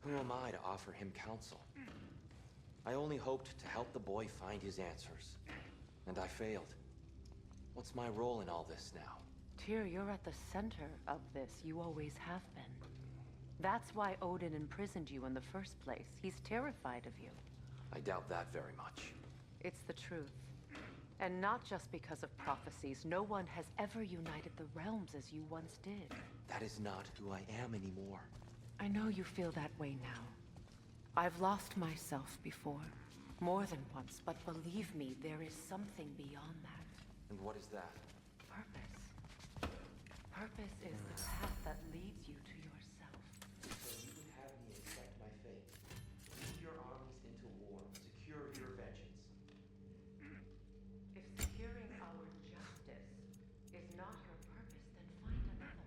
Who am I to offer him counsel? I only hoped to help the boy find his answers. And I failed. What's my role in all this now? Tyr, you're at the center of this. You always have been. That's why Odin imprisoned you in the first place. He's terrified of you. I doubt that very much. It's the truth. And not just because of prophecies. No one has ever united the realms as you once did. That is not who I am anymore. I know you feel that way now. I've lost myself before. More than once, but believe me, there is something beyond that. And what is that? Purpose. Purpose is the path that leads you to yourself. So you would have me accept my fate. Lead your armies into war. Secure your vengeance. If securing our justice is not your purpose, then find another.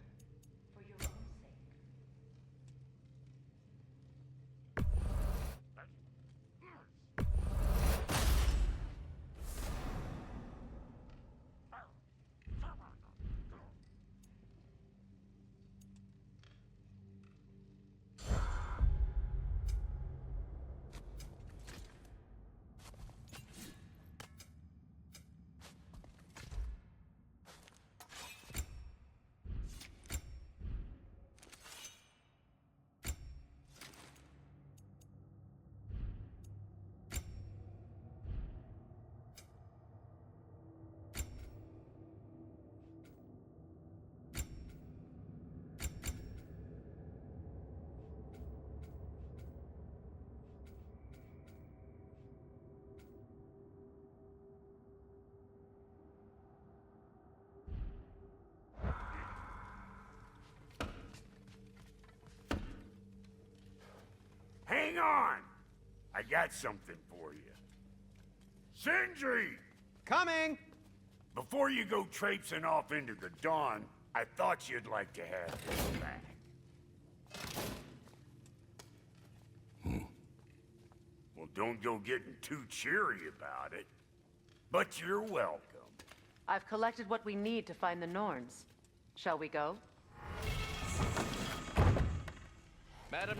For your own sake. Hang on! I got something for you. Sindri! Coming! Before you go traipsing off into the dawn, I thought you'd like to have this back. Well, don't go getting too cheery about it. But you're welcome. I've collected what we need to find the Norns. Shall we go? Madam.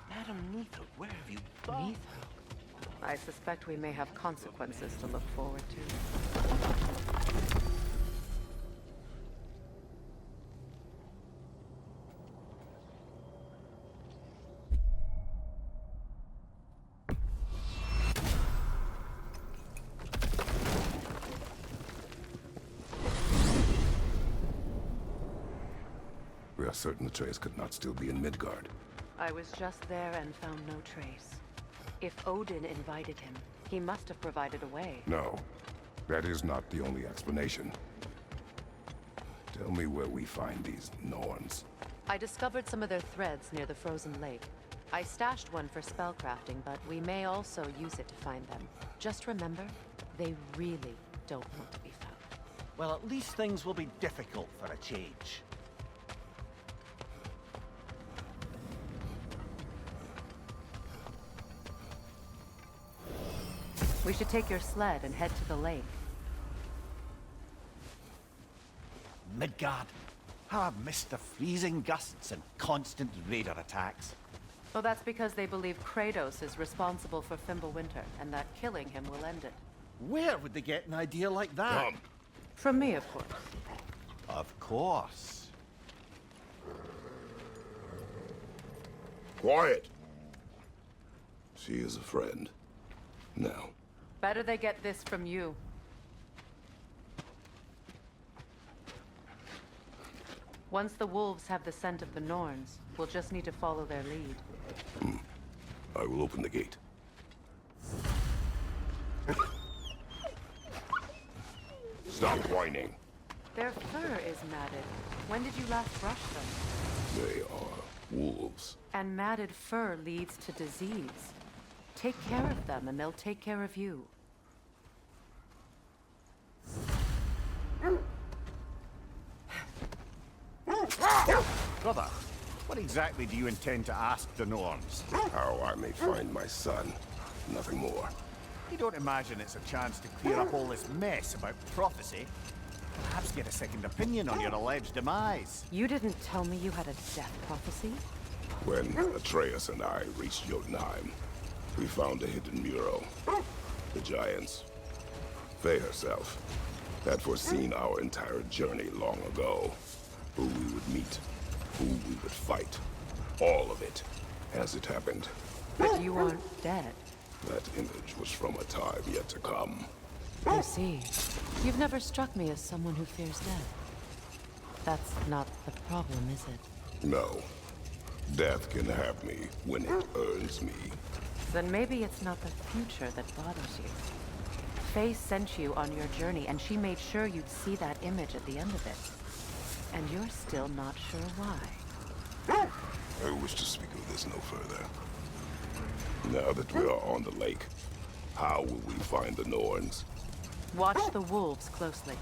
Madam Neither, where have you gone? Neither. I suspect we may have consequences to look forward to. We are certain the trace could not still be in Midgard. I was just there and found no trace. If Odin invited him, he must have provided a way. No, that is not the only explanation. Tell me where we find these Norns. I discovered some of their threads near the frozen lake. I stashed one for spellcrafting, but we may also use it to find them. Just remember, they really don't want to be found. Well, at least things will be difficult for a change. We should take your sled and head to the lake. Midgard. How I've missed the freezing gusts and constant raider attacks. Well, that's because they believe Kratos is responsible for Fimbulwinter, and that killing him will end it. Where would they get an idea like that? Come! From me, of course. Of course. Quiet! She is a friend. Now. Better they get this from you. Once the wolves have the scent of the Norns, we'll just need to follow their lead. I will open the gate. Stop whining. Their fur is matted. When did you last brush them? They are wolves. And matted fur leads to disease. Take care of them, and they'll take care of you. Brother, what exactly do you intend to ask the Norns? How I may find my son. Nothing more. You don't imagine it's a chance to clear up all this mess about prophecy? Perhaps get a second opinion on your alleged demise. You didn't tell me you had a death prophecy? When Atreus and I reached Jotunheim, we found a hidden mural. The Giants, Faye herself, had foreseen our entire journey long ago. Who we would meet, who we would fight. All of it, as it happened. But you aren't dead. That image was from a time yet to come. You see, you've never struck me as someone who fears death. That's not the problem, is it? No. Death can have me when it earns me. Then maybe it's not the future that bothers you. Faye sent you on your journey, and she made sure you'd see that image at the end of it. And you're still not sure why. I wish to speak of this no further. Now that we are on the lake, how will we find the Norns? Watch the wolves closely.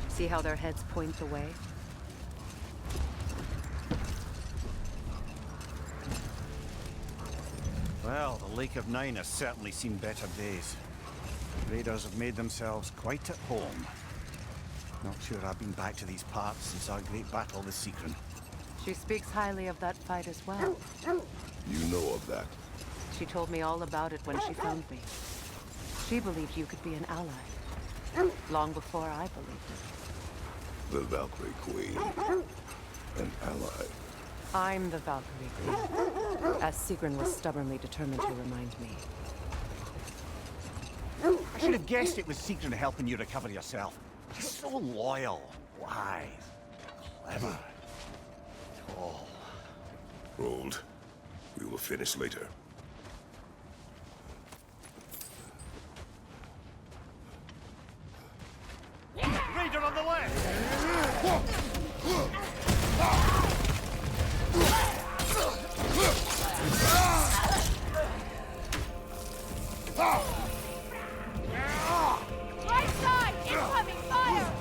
See how their heads point the way? Well, the Lake of Nine has certainly seen better days. Raiders have made themselves quite at home. Not sure I've been back to these parts since our great battle with Sigrun. She speaks highly of that fight as well. You know of that? She told me all about it when she found me. She believed you could be an ally. Long before I believed it. The Valkyrie Queen. An ally. I'm the Valkyrie Queen, as Sigrun was stubbornly determined to remind me. I should have guessed it was Sigrun helping you recover yourself. She's so loyal, wise, clever, tall. Hold. We will finish later. Raider on the left! Right side! Incoming fire!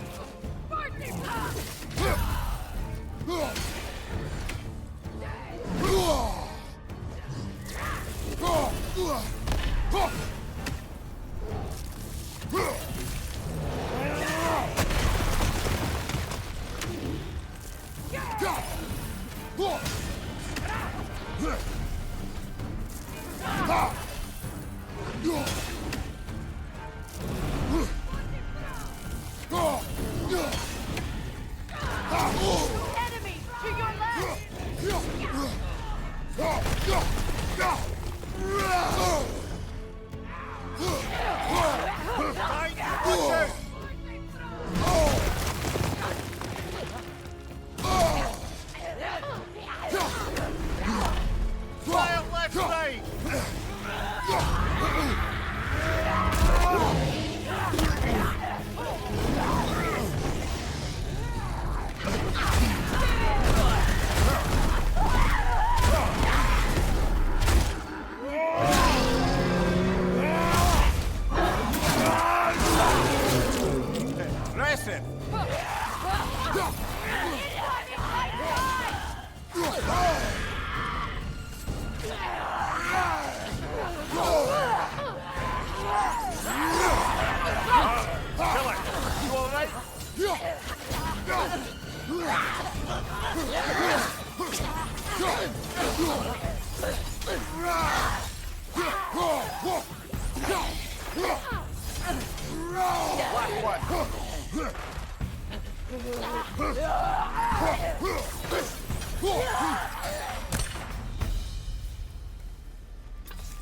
Enemy to your left! Fire left, right! Aggressive! Killer, you all right? Last one.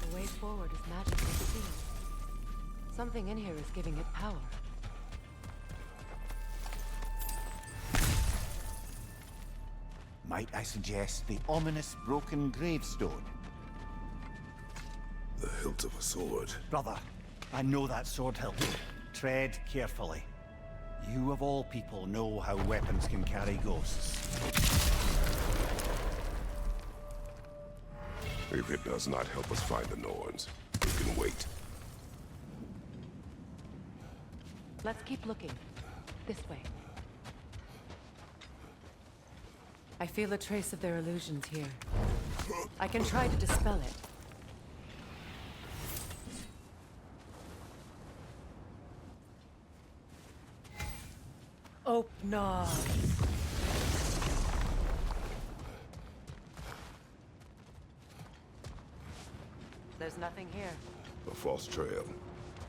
The way forward is magically sealed. Something in here is giving it power. Might I suggest the ominous broken gravestone? The hilt of a sword. Brother, I know that sword hilt. Tread carefully. You of all people know how weapons can carry ghosts. If it does not help us find the Norns, we can wait. Let's keep looking. This way. I feel a trace of their illusions here. I can try to dispel it. Open. There's nothing here. A false trail.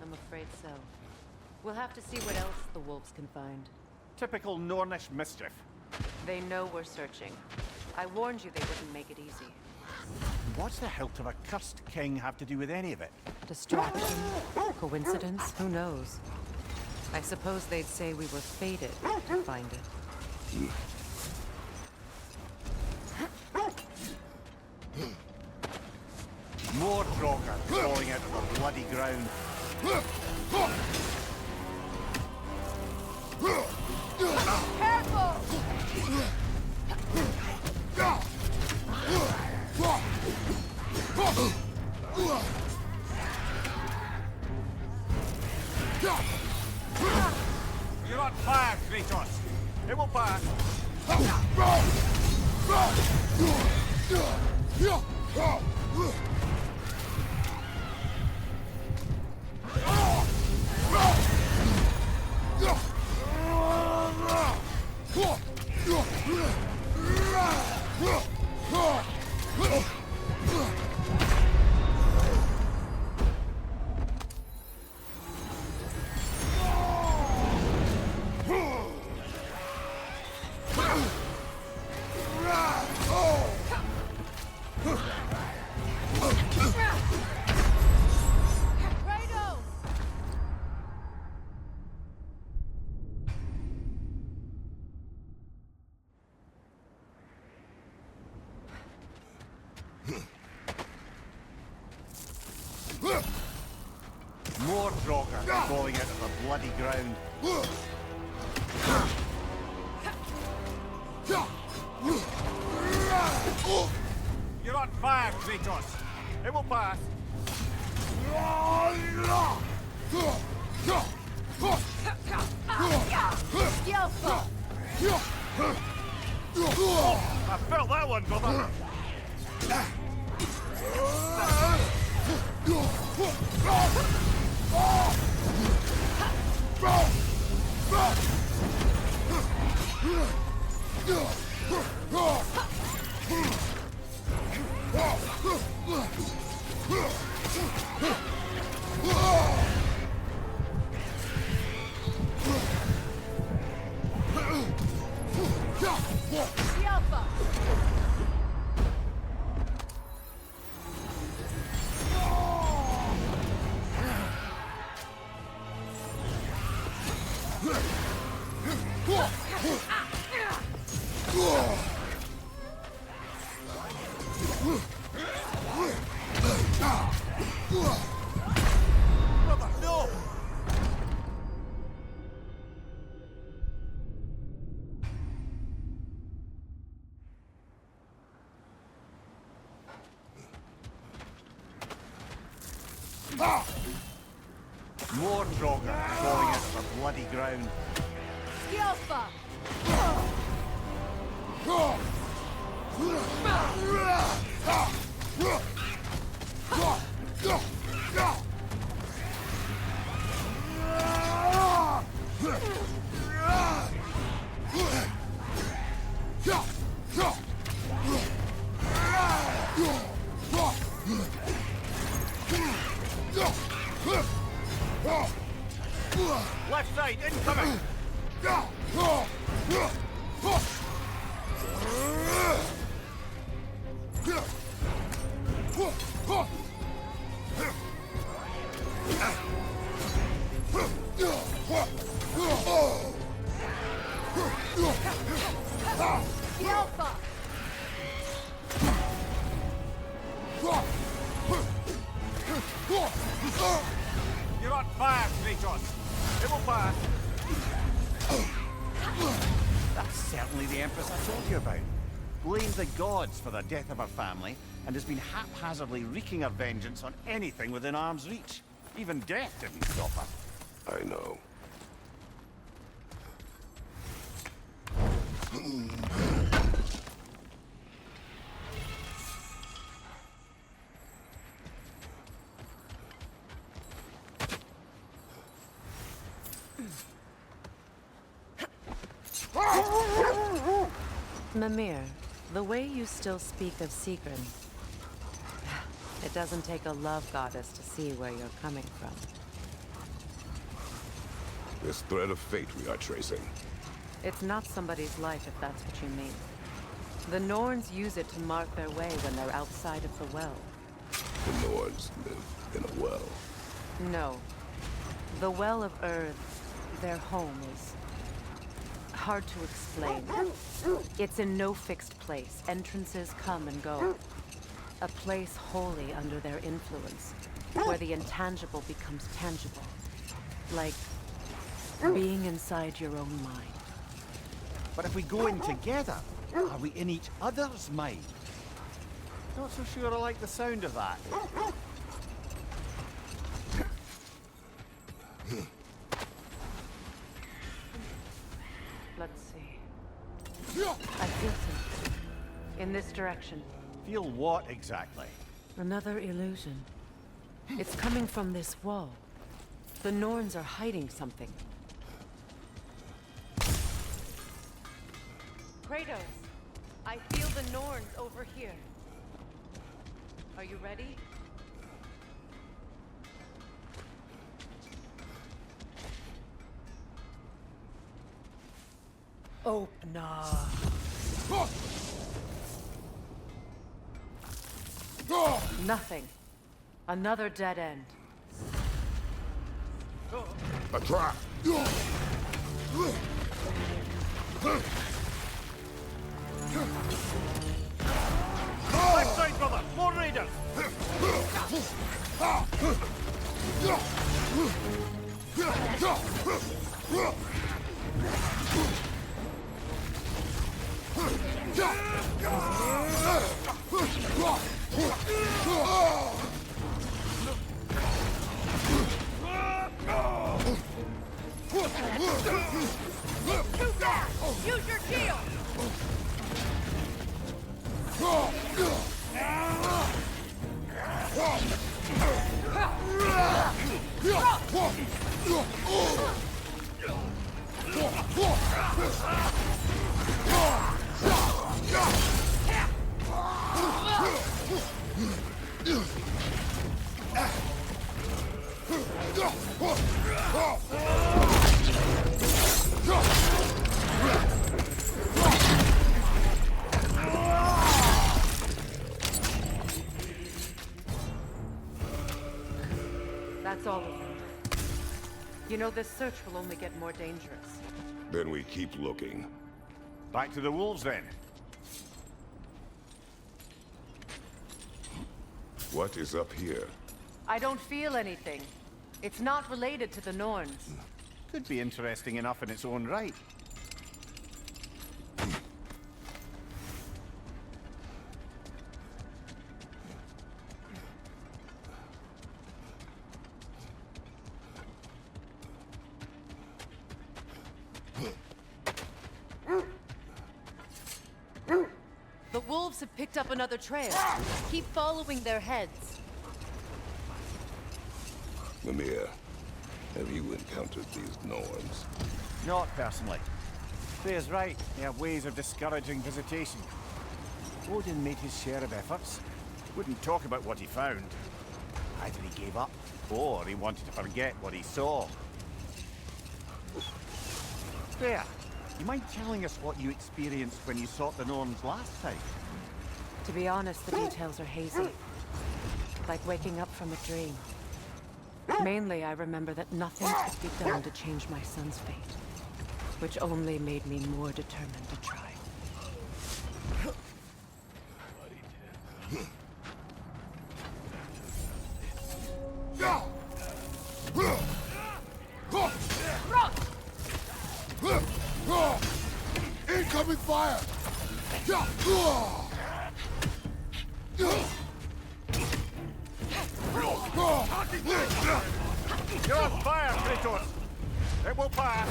I'm afraid so. We'll have to see what else the wolves can find. Typical Nornish mischief. They know we're searching. I warned you they wouldn't make it easy. What's the hilt of a cursed king have to do with any of it? Distraction? Coincidence? Who knows? I suppose they'd say we were fated to find it. More Draugr falling out of the bloody ground. Careful! You're on fire, Kratos! It will pass! Kratos! More Draugr falling out of the bloody ground. You're on fire, Kratos! It will pass! Skillful! I felt that one, brother! Skillful! Brother, no! More Draugr falling out of the bloody ground. Skillful! Left side, incoming! Skillful! You're on fire, Kratos! It will pass! That's certainly the Empress I told you about. Blamed the gods for the death of her family, and has been haphazardly wreaking her vengeance on anything within arm's reach. Even death didn't stop her. I know. Mimir, the way you still speak of Sigrun, it doesn't take a love goddess to see where you're coming from. This thread of fate we are tracing. It's not somebody's life, if that's what you mean. The Norns use it to mark their way when they're outside of the well. The Nords live in a well. No. The Well of Earth, their home, is hard to explain. It's in no fixed place. Entrances come and go. A place wholly under their influence, where the intangible becomes tangible. Like being inside your own mind. But if we go in together, are we in each other's mind? Not so sure I like the sound of that. Let's see. I feel something. In this direction. Feel what exactly? Another illusion. It's coming from this wall. The Norns are hiding something. Kratos, I feel the Norns over here. Are you ready? Open up. Nothing. Another dead end. A trap! Left side, brother! More raiders! Too fast! Use your shield! That's all of them. You know, this search will only get more dangerous. Then we keep looking. Back to the wolves, then. What is up here? I don't feel anything. It's not related to the Norns. Could be interesting enough in its own right. The wolves have picked up another trail. Keep following their heads. Mimir, have you encountered these Norns? Not personally. Freya's right. They have ways of discouraging visitation. Odin made his share of efforts. Wouldn't talk about what he found. Either he gave up, or he wanted to forget what he saw. Freya, you mind telling us what you experienced when you sought the Norns last time? To be honest, the details are hazy. Like waking up from a dream. Mainly, I remember that nothing could be done to change my son's fate. Which only made me more determined to try. Incoming fire! You're on fire, Kratos! It will pass!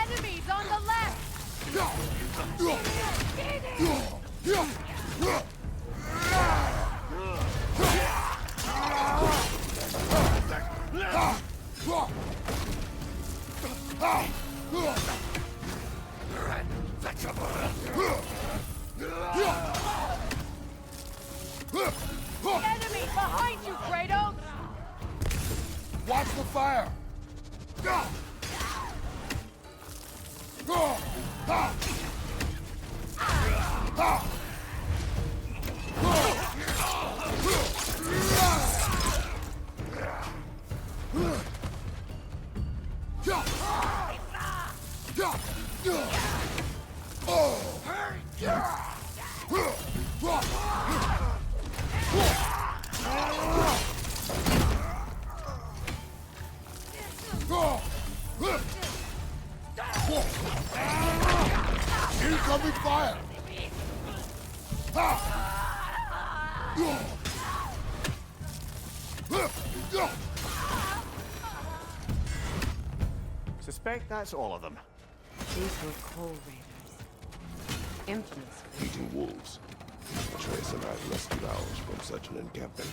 Enemies on the left! Watch the fire! Incoming fire! Suspect that's all of them. These were Coal Raiders. Infamous. Eating wolves. Trace and I rescued ours from such an encampment.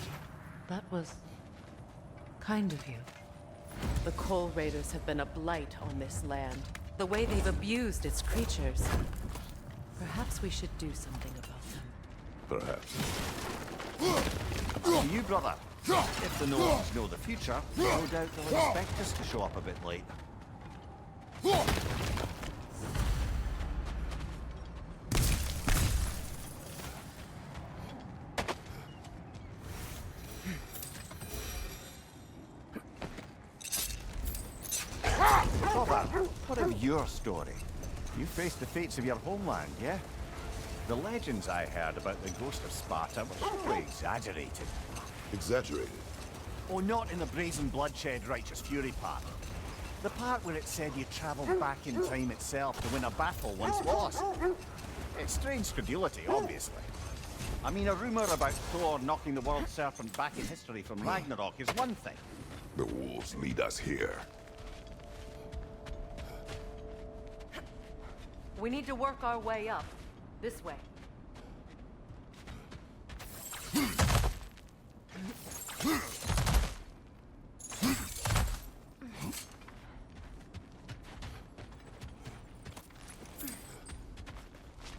That was kind of you. The Coal Raiders have been a blight on this land. The way they've abused its creatures. Perhaps we should do something about them. Perhaps. To you, brother. If the Norns know the future, no doubt they'll expect us to show up a bit late. Brother, what of your story? You faced the fates of your homeland, yeah? The legends I heard about the ghost of Sparta were probably exaggerated. Exaggerated. Oh, not in the brazen bloodshed righteous fury part. The part where it said you travelled back in time itself to win a battle once lost. It's strange credulity, obviously. I mean, a rumour about Thor knocking the world serpent back in history from Ragnarok is one thing. The wolves lead us here. We need to work our way up. This way.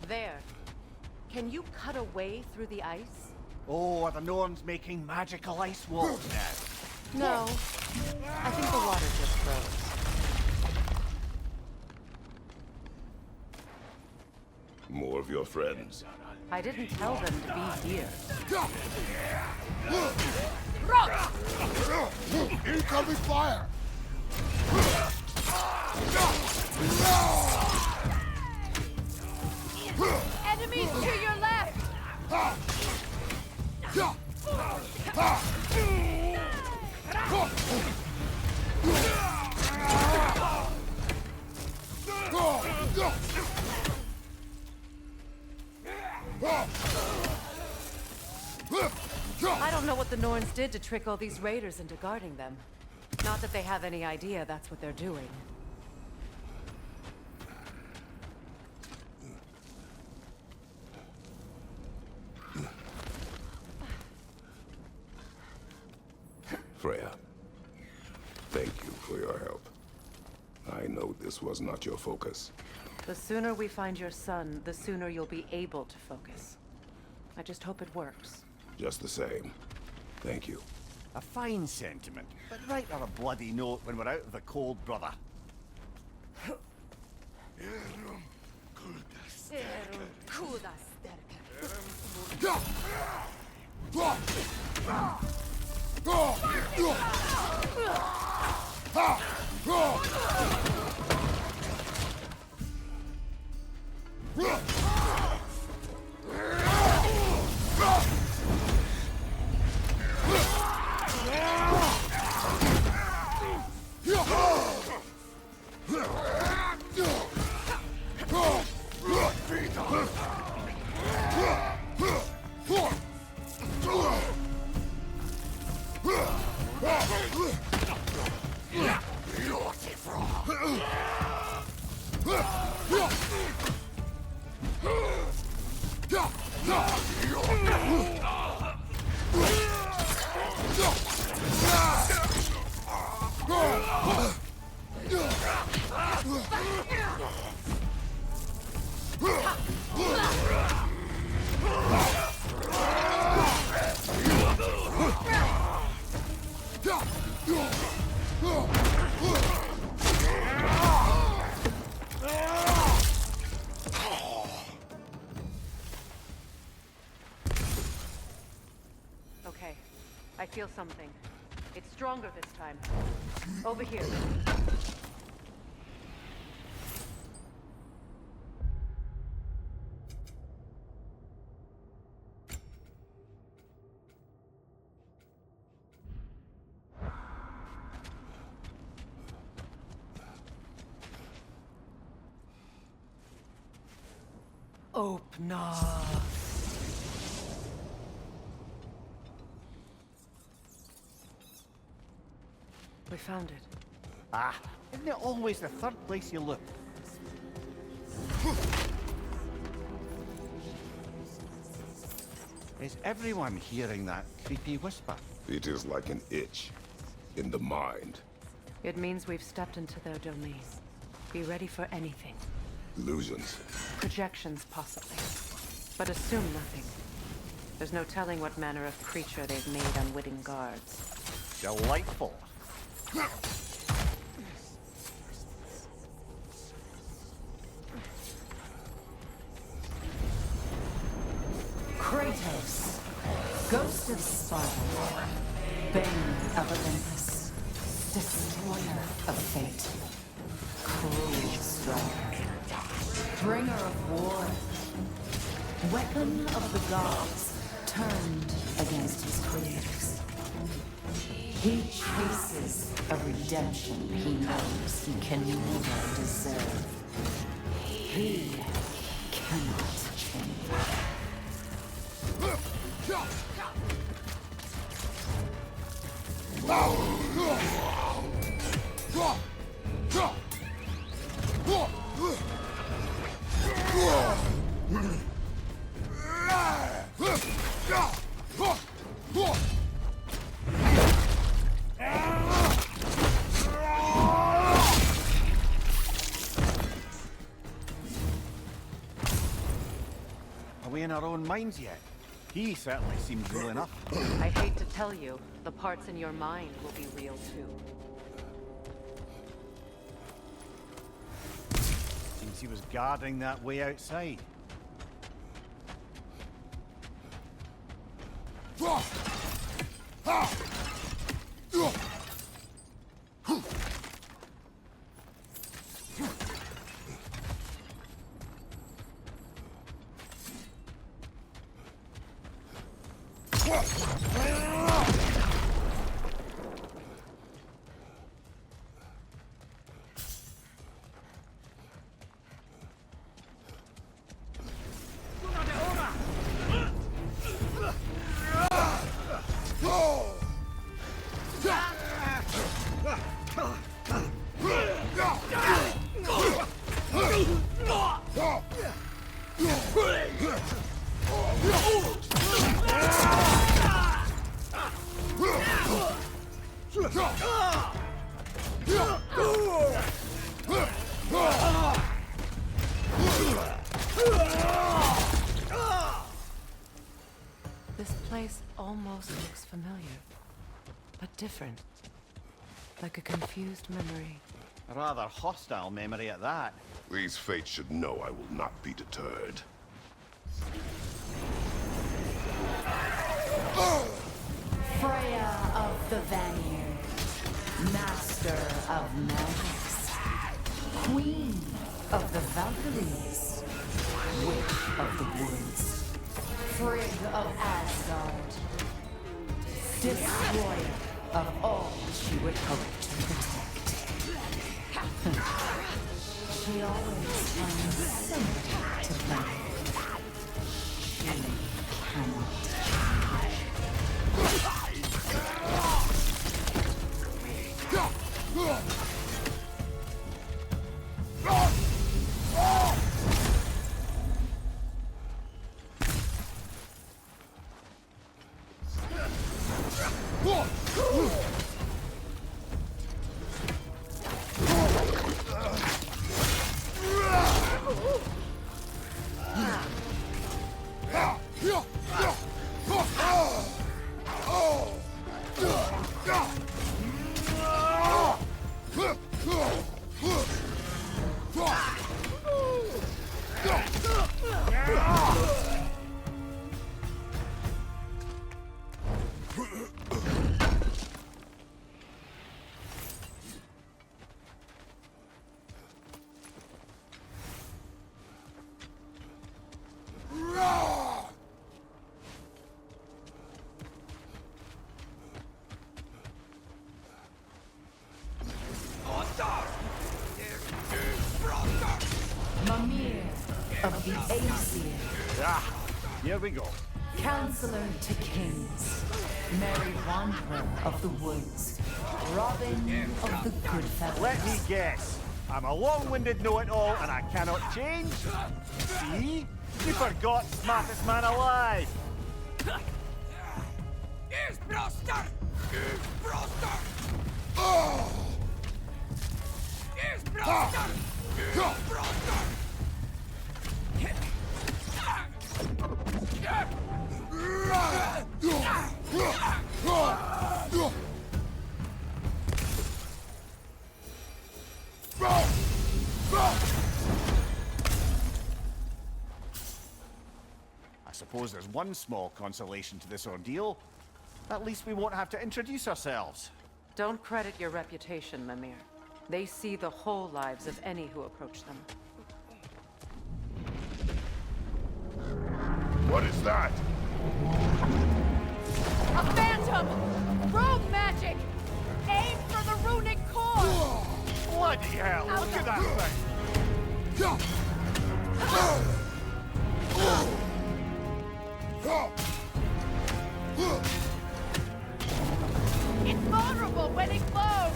There. Can you cut a way through the ice? Oh, are the Norns making magical ice walls now? No. I think the water just froze. More of your friends. I didn't tell them to be here. Incoming fire! Enemies to your left! I don't know what the Norns did to trick all these raiders into guarding them. Not that they have any idea that's what they're doing. Freya, thank you for your help. I know this was not your focus. The sooner we find your son, the sooner you'll be able to focus. I just hope it works. Just the same, thank you. A fine sentiment, but write her a bloody note when we're out of the cold, brother. feel something. It's stronger this time. Over here. Open up. We found it. Ah, isn't it always the third place you look? Is everyone hearing that creepy whisper? It is like an itch in the mind. It means we've stepped into their domain. Be ready for anything. Illusions. Projections, possibly. But assume nothing. There's no telling what manner of creature they've made unwitting guards. Delightful. Kratos, Ghost of Sparta, Bane of Olympus, Destroyer of Fate, Cruel Striker, Bringer of War, Weapon of the Gods, turned against his creators. He chases a redemption he knows he can never deserve. He cannot change. Are we in our own minds yet? He certainly seems real enough. I hate to tell you, the parts in your mind will be real too. Seems he was guarding that way outside. This place almost looks familiar, but different. Like a confused memory. A rather hostile memory at that. These fates should know I will not be deterred. Freya of the Vanir, Master of Magics, Queen of the Valkyries, Witch of the Woods, Frigg of Asgard, Destroyer of all she would hope to protect. She always finds somebody to blame. She cannot Aesir, Here we go. Counselor to Kings, Merry Wanderer of the Woods, Robin of the Goodfellas. Let me guess. I'm a long-winded know-it-all and I cannot change? See? You forgot smartest man alive! Is Broster! Is Broster! Is Broster! Is Broster! I suppose there's one small consolation to this ordeal. At least we won't have to introduce ourselves. Don't credit your reputation, Mimir. They see the whole lives of any who approach them. What is that? A phantom! Rogue magic! Aim for the runic core! Bloody hell, look at that thing! It's vulnerable when it glows!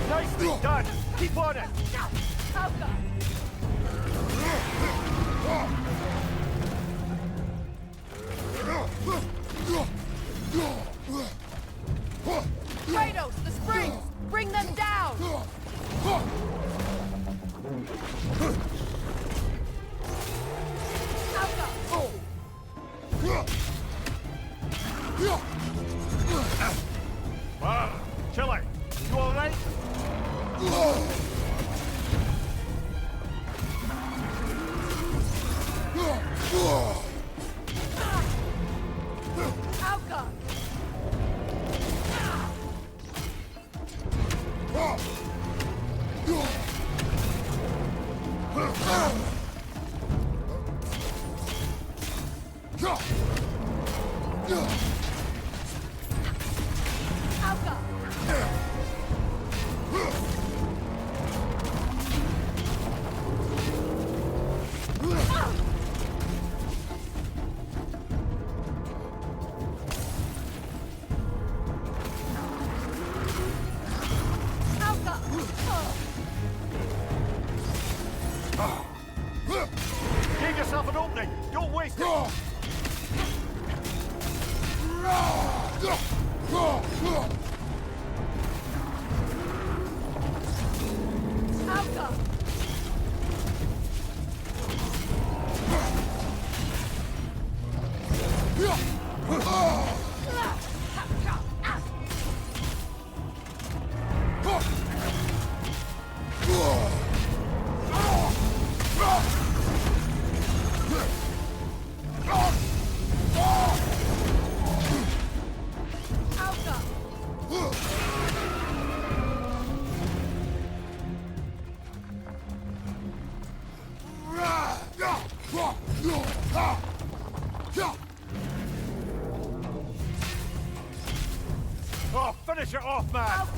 Nicely done! Keep on it! Kratos, the springs! Bring them down! Chile, you alright? Give yourself an opening! Don't waste it! Oh, finish it off, man!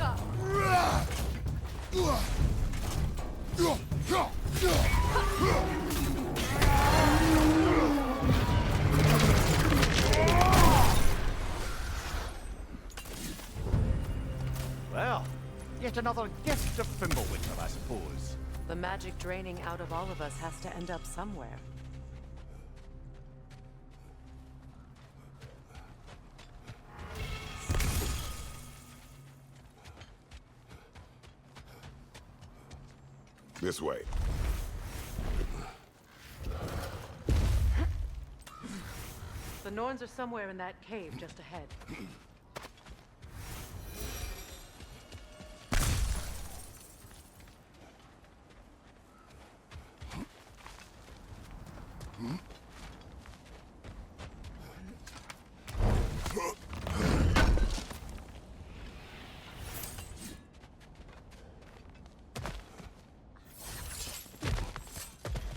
Well, yet another gift of Fimbulwinter, I suppose. The magic draining out of all of us has to end up somewhere. This way. The Norns are somewhere in that cave just ahead.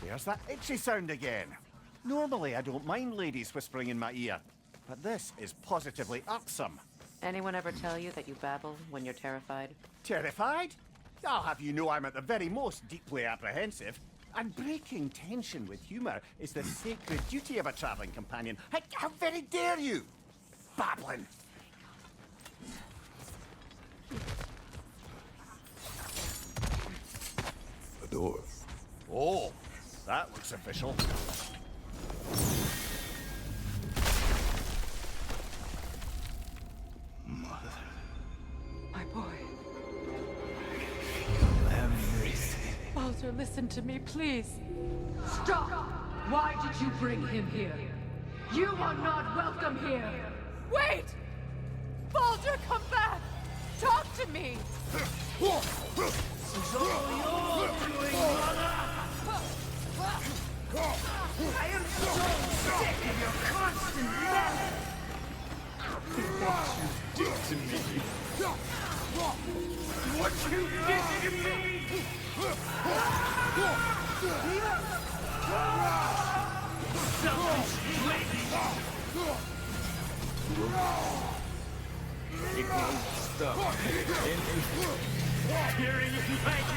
There's that itchy sound again. Normally, I don't mind ladies whispering in my ear, but this is positively irksome. Anyone ever tell you that you babble when you're terrified? Terrified? I'll have you know I'm at the very most deeply apprehensive. And breaking tension with humor is the sacred duty of a traveling companion. How very dare you? Babbling. The door. Oh, that looks official. My boy. Everything. Baldur, listen to me, please. Stop! Why did you bring him here? You are not welcome here! Wait! Baldur, come back! Talk to me! I am so sick of your constant meddling! Did to me. What you did to me! Something's waiting. It won't stop. Hearing it like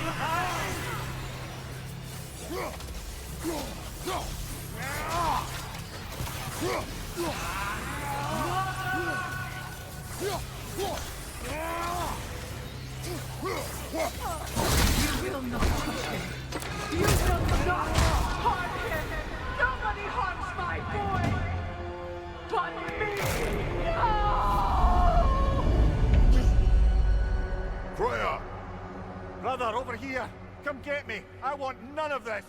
You will not touch him! You will not harm him! Nobody harms my boy! But me! Freya! Brother, over here! Come get me! I want none of this!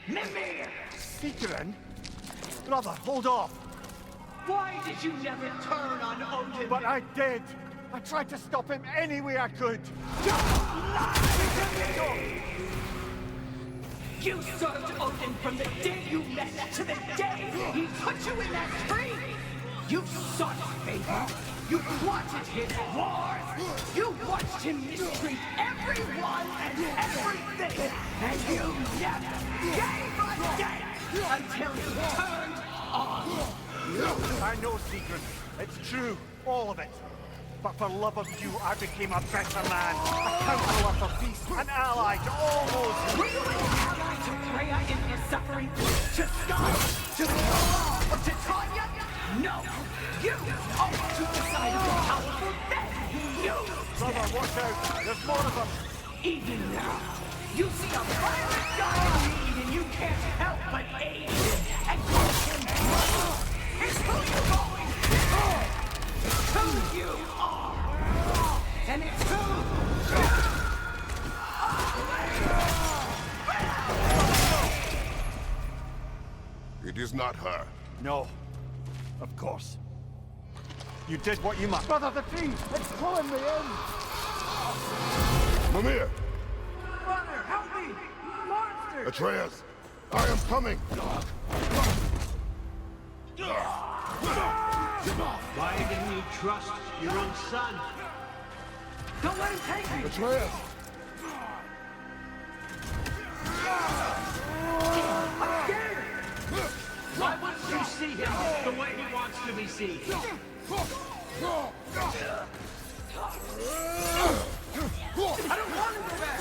Mimir! Seekerin? Brother, hold off! Why did you never turn on Odin? But I did! I tried to stop him any way I could! You served Odin from the day you met to the day he put you in that tree! You sought favor! You wanted his wars! You watched him mistreat everyone and everything! And you never gave a damn until he turned on you! I know, Secret. It's true. All of it. But for love of you, I became a better man. A counselor for peace. An ally to all those... Were you an ally to Freya in her suffering? To Scott? To Thor? Or to Tanya? No! You always took the side of the powerful then! You! Brother, watch out. There's more of them. Even now, you see a violent guy in need and you can't help but aid him and give him money! It's who you're going to be! It's who you are! And it's who... It is not her. No. Of course. You did what you must. Brother, the tree! It's pulling me in! Mimir! Brother, help me! Monster! Atreus! I am coming! Why didn't you trust your own son? Don't let him take me! Atreus! I'm scared! Why wouldn't you see him the way he wants to be seen? I don't want to go back!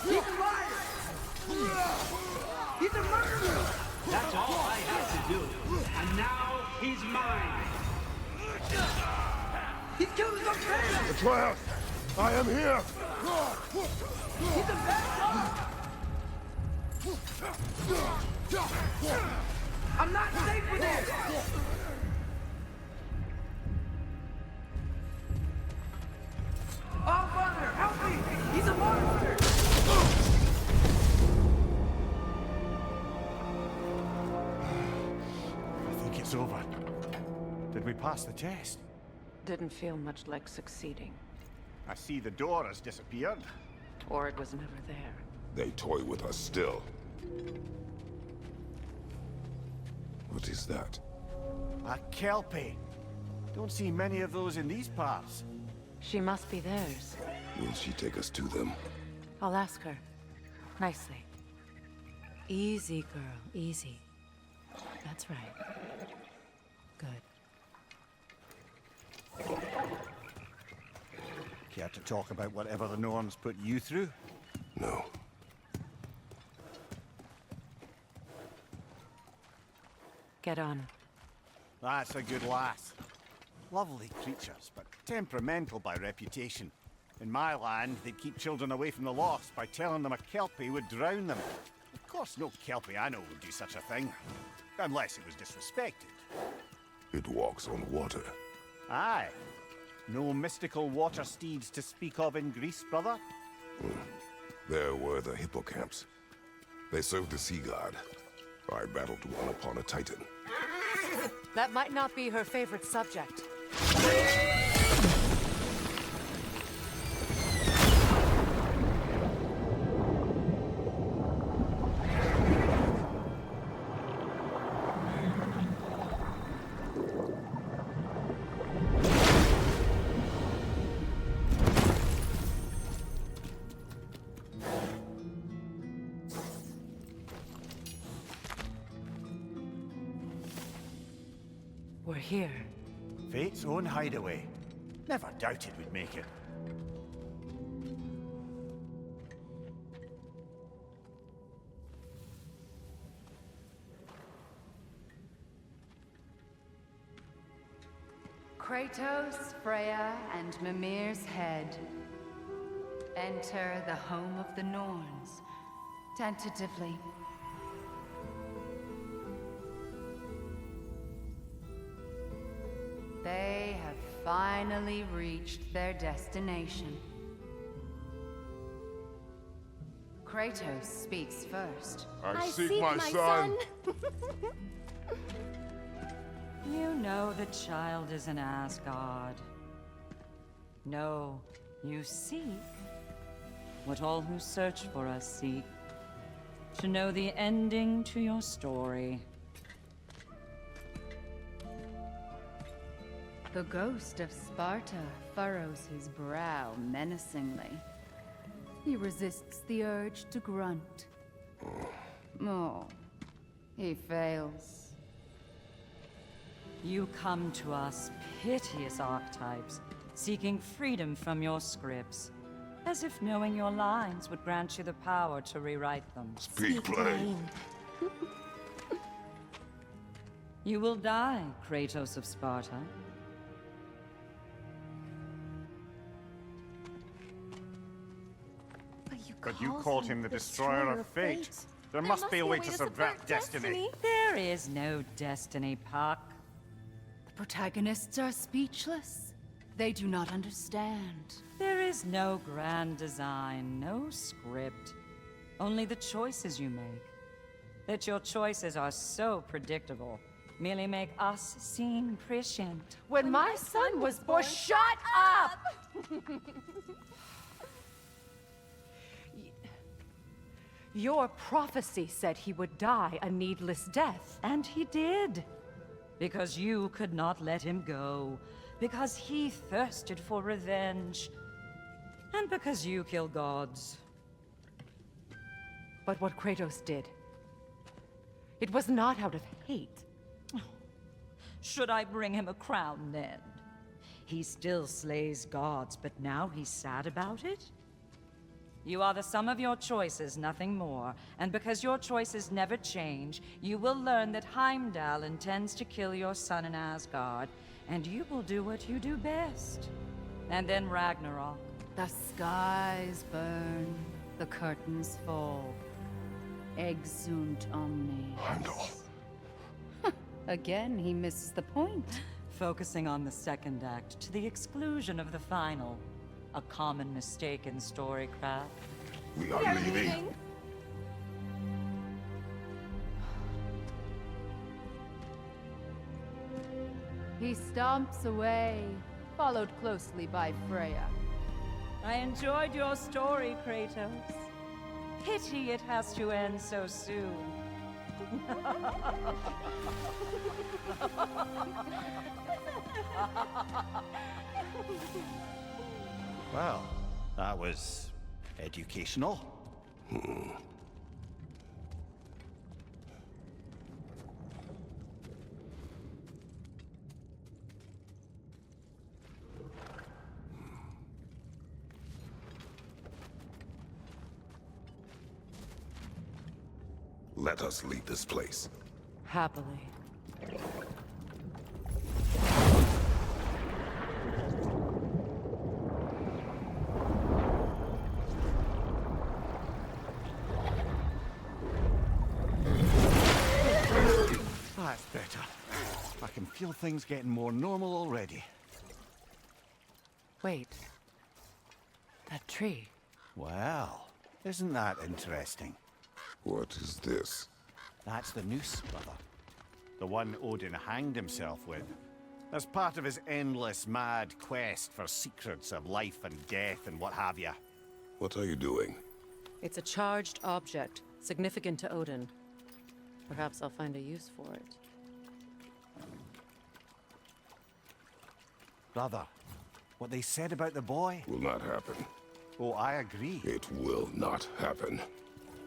He's a liar! He's a murderer! That's all I had to do. And now he's mine. He's killed his own parents! Atreus! I am here! He's a bad I'm not safe with this! Oh, Father, help me! He's a monster! pass the test. Didn't feel much like succeeding. I see the door has disappeared. Or it was never there. They toy with us still. What is that? A kelpie. Don't see many of those in these parts. She must be theirs. Will she take us to them? I'll ask her. Nicely. Easy, girl. Easy. That's right. Good. Care to talk about whatever the Norns put you through? No. Get on. That's a good lass. Lovely creatures, but temperamental by reputation. In my land, they'd keep children away from the lost by telling them a kelpie would drown them. Of course, no kelpie I know would do such a thing. Unless it was disrespected. It walks on water. Aye. No mystical water steeds to speak of in Greece, brother? There were the hippocamps. They served the sea god. I battled one upon a titan. That might not be her favorite subject. We're here. Fate's own hideaway. Never doubted we'd make it. Kratos, Freya, and Mimir's head. Enter the home of the Norns, tentatively. They have finally reached their destination. Kratos speaks first. I seek my son. You know the child is in Asgard. No, you seek what all who search for us seek. To know the ending to your story. The ghost of Sparta furrows his brow menacingly. He resists the urge to grunt. Oh, he fails. You come to us, piteous archetypes, seeking freedom from your scripts. As if knowing your lines would grant you the power to rewrite them. Speak plain. You will die, Kratos of Sparta. But you called him the destroyer of fate. There must be a way to subvert destiny. There is no destiny, Puck. The protagonists are speechless. They do not understand. There is no grand design, no script. Only the choices you make. That your choices are so predictable merely make us seem prescient. When my son was born, shut up! Your prophecy said he would die a needless death. And he did. Because you could not let him go. Because he thirsted for revenge. And because you kill gods. But what Kratos did, it was not out of hate. Should I bring him a crown then? He still slays gods, but now he's sad about it? You are the sum of your choices, nothing more. And because your choices never change, you will learn that Heimdall intends to kill your son in Asgard, and you will do what you do best. And then Ragnarok. The skies burn, the curtains fall. Exunt omnes. Heimdall. Again, he misses the point. Focusing on the second act to the exclusion of the final. A common mistake in storycraft. We are leaving. He stomps away, followed closely by Freya. I enjoyed your story, Kratos. Pity it has to end so soon. Well, that was educational. Let us leave this place. Happily. That's better. I can feel things getting more normal already. Wait. That tree. Well, isn't that interesting? What is this? That's the noose, brother. The one Odin hanged himself with. As part of his endless, mad quest for secrets of life and death and what have you. What are you doing? It's a charged object, significant to Odin. Perhaps I'll find a use for it. Brother, what they said about the boy? Will not happen. Oh, I agree. It will not happen.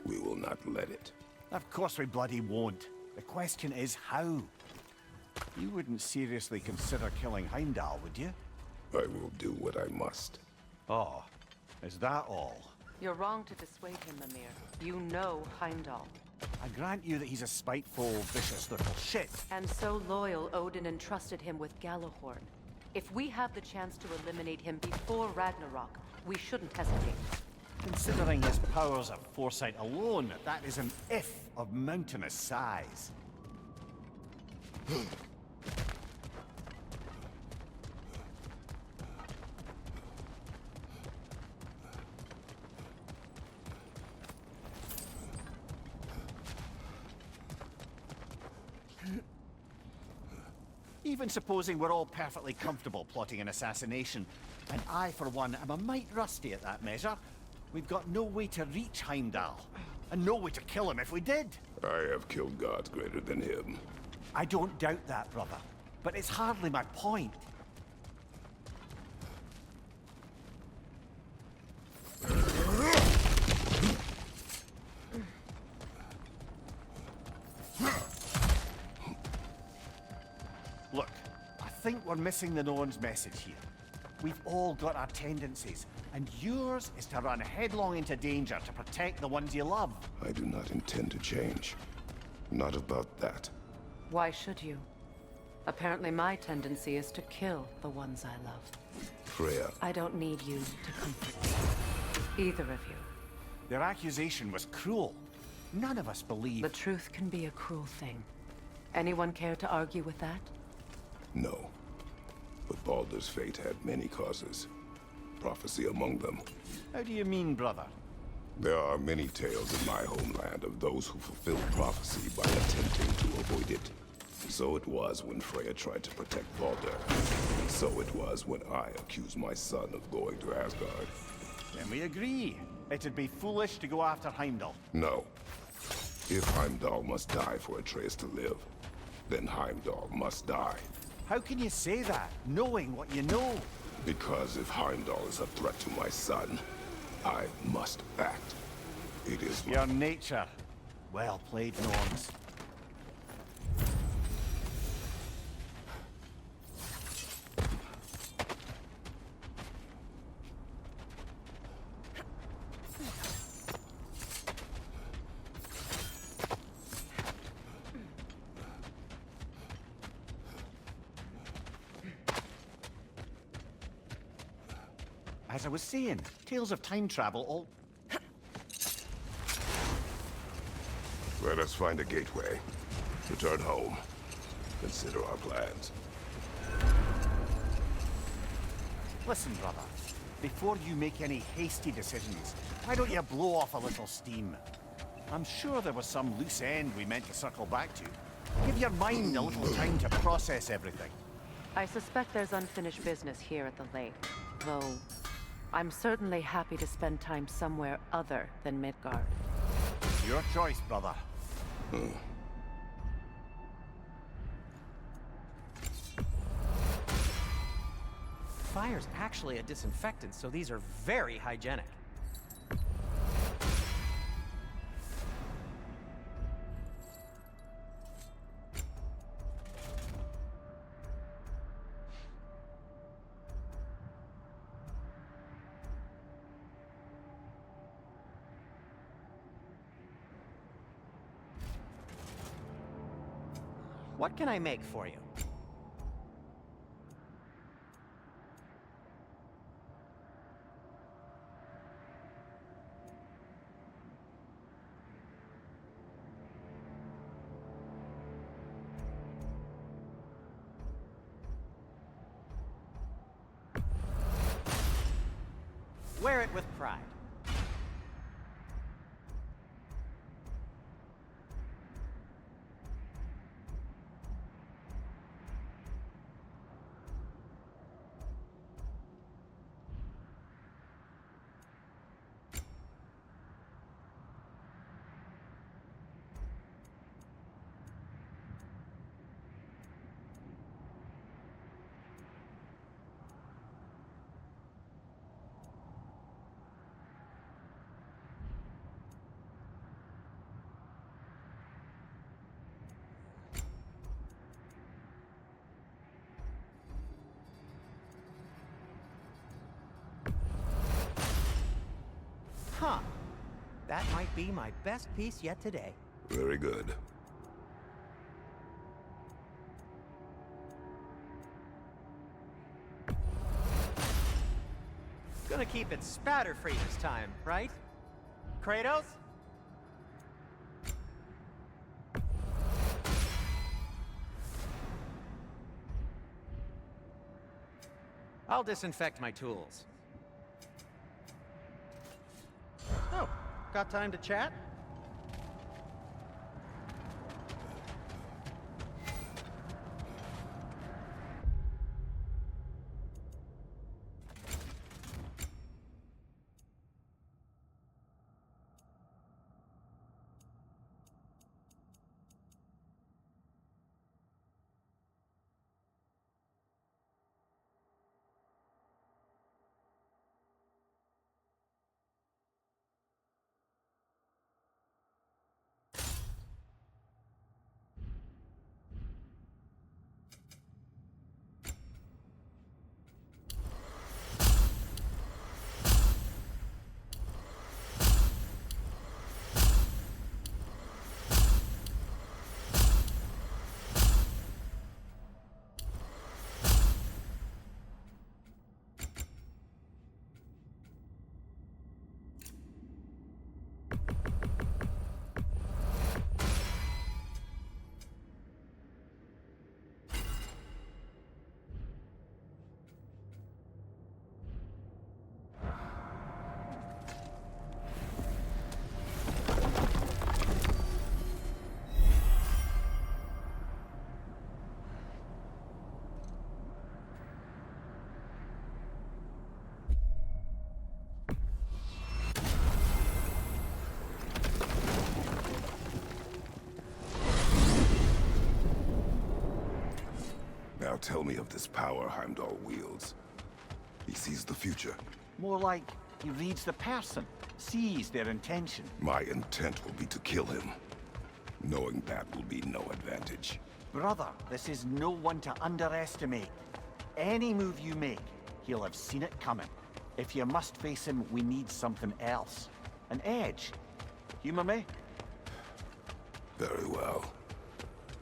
We will not let it. Of course we bloody won't. The question is how? You wouldn't seriously consider killing Heimdall, would you? I will do what I must. Oh, is that all? You're wrong to dissuade him, Mimir. You know Heimdall. I grant you that he's a spiteful, vicious little shit. And so loyal, Odin entrusted him with Galahorn. If we have the chance to eliminate him before Ragnarok, we shouldn't hesitate. Considering his powers of foresight alone, that is an if of mountainous size. Even supposing we're all perfectly comfortable plotting an assassination, and I, for one, am a mite rusty at that measure, we've got no way to reach Heimdall, and no way to kill him if we did. I have killed gods greater than him. I don't doubt that, brother, but it's hardly my point. Look, I think we're missing the Norn's message here. We've all got our tendencies, and yours is to run headlong into danger to protect the ones you love. I do not intend to change. Not about that. Why should you? Apparently my tendency is to kill the ones I love. Freya. I don't need you to comfort me. Either of you. Their accusation was cruel. None of us believe... The truth can be a cruel thing. Anyone care to argue with that? No. But Baldur's fate had many causes. Prophecy among them. How do you mean, brother? There are many tales in my homeland of those who fulfilled prophecy by attempting to avoid it. So it was when Freya tried to protect Baldur. So it was when I accused my son of going to Asgard. Then we agree. It'd be foolish to go after Heimdall. No. If Heimdall must die for Atreus to live, then Heimdall must die. How can you say that, knowing what you know? Because if Heimdall is a threat to my son, I must act. It is your nature. Well played, Norns. As I was saying, tales of time travel all... Let us find a gateway. Return home. Consider our plans. Listen, brother. Before you make any hasty decisions, why don't you blow off a little steam? I'm sure there was some loose end we meant to circle back to. Give your mind a little time to process everything. I suspect there's unfinished business here at the lake, though I'm certainly happy to spend time somewhere other than Midgard. Your choice, brother. Fire's actually a disinfectant, so these are very hygienic. What can I make for you? Wear it with pride. Huh. That might be my best piece yet today. Very good. Gonna keep it spatter-free this time, right? Kratos? I'll disinfect my tools. Oh, got time to chat? Now tell me of this power Heimdall wields. He sees the future. More like he reads the person, sees their intention. My intent will be to kill him. Knowing that will be no advantage. Brother, this is no one to underestimate. Any move you make, he'll have seen it coming. If you must face him, we need something else. An edge. Humor me? Very well.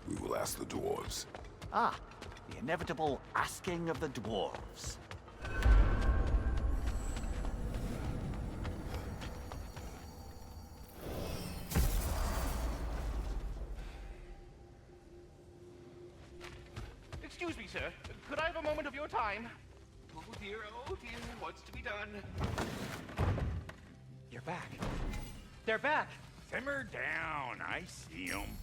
We will ask the dwarves. Ah, the inevitable asking of the dwarves. Excuse me, sir. Could I have a moment of your time? Oh dear, what's to be done? You're back. They're back! Simmer down, I see 'em.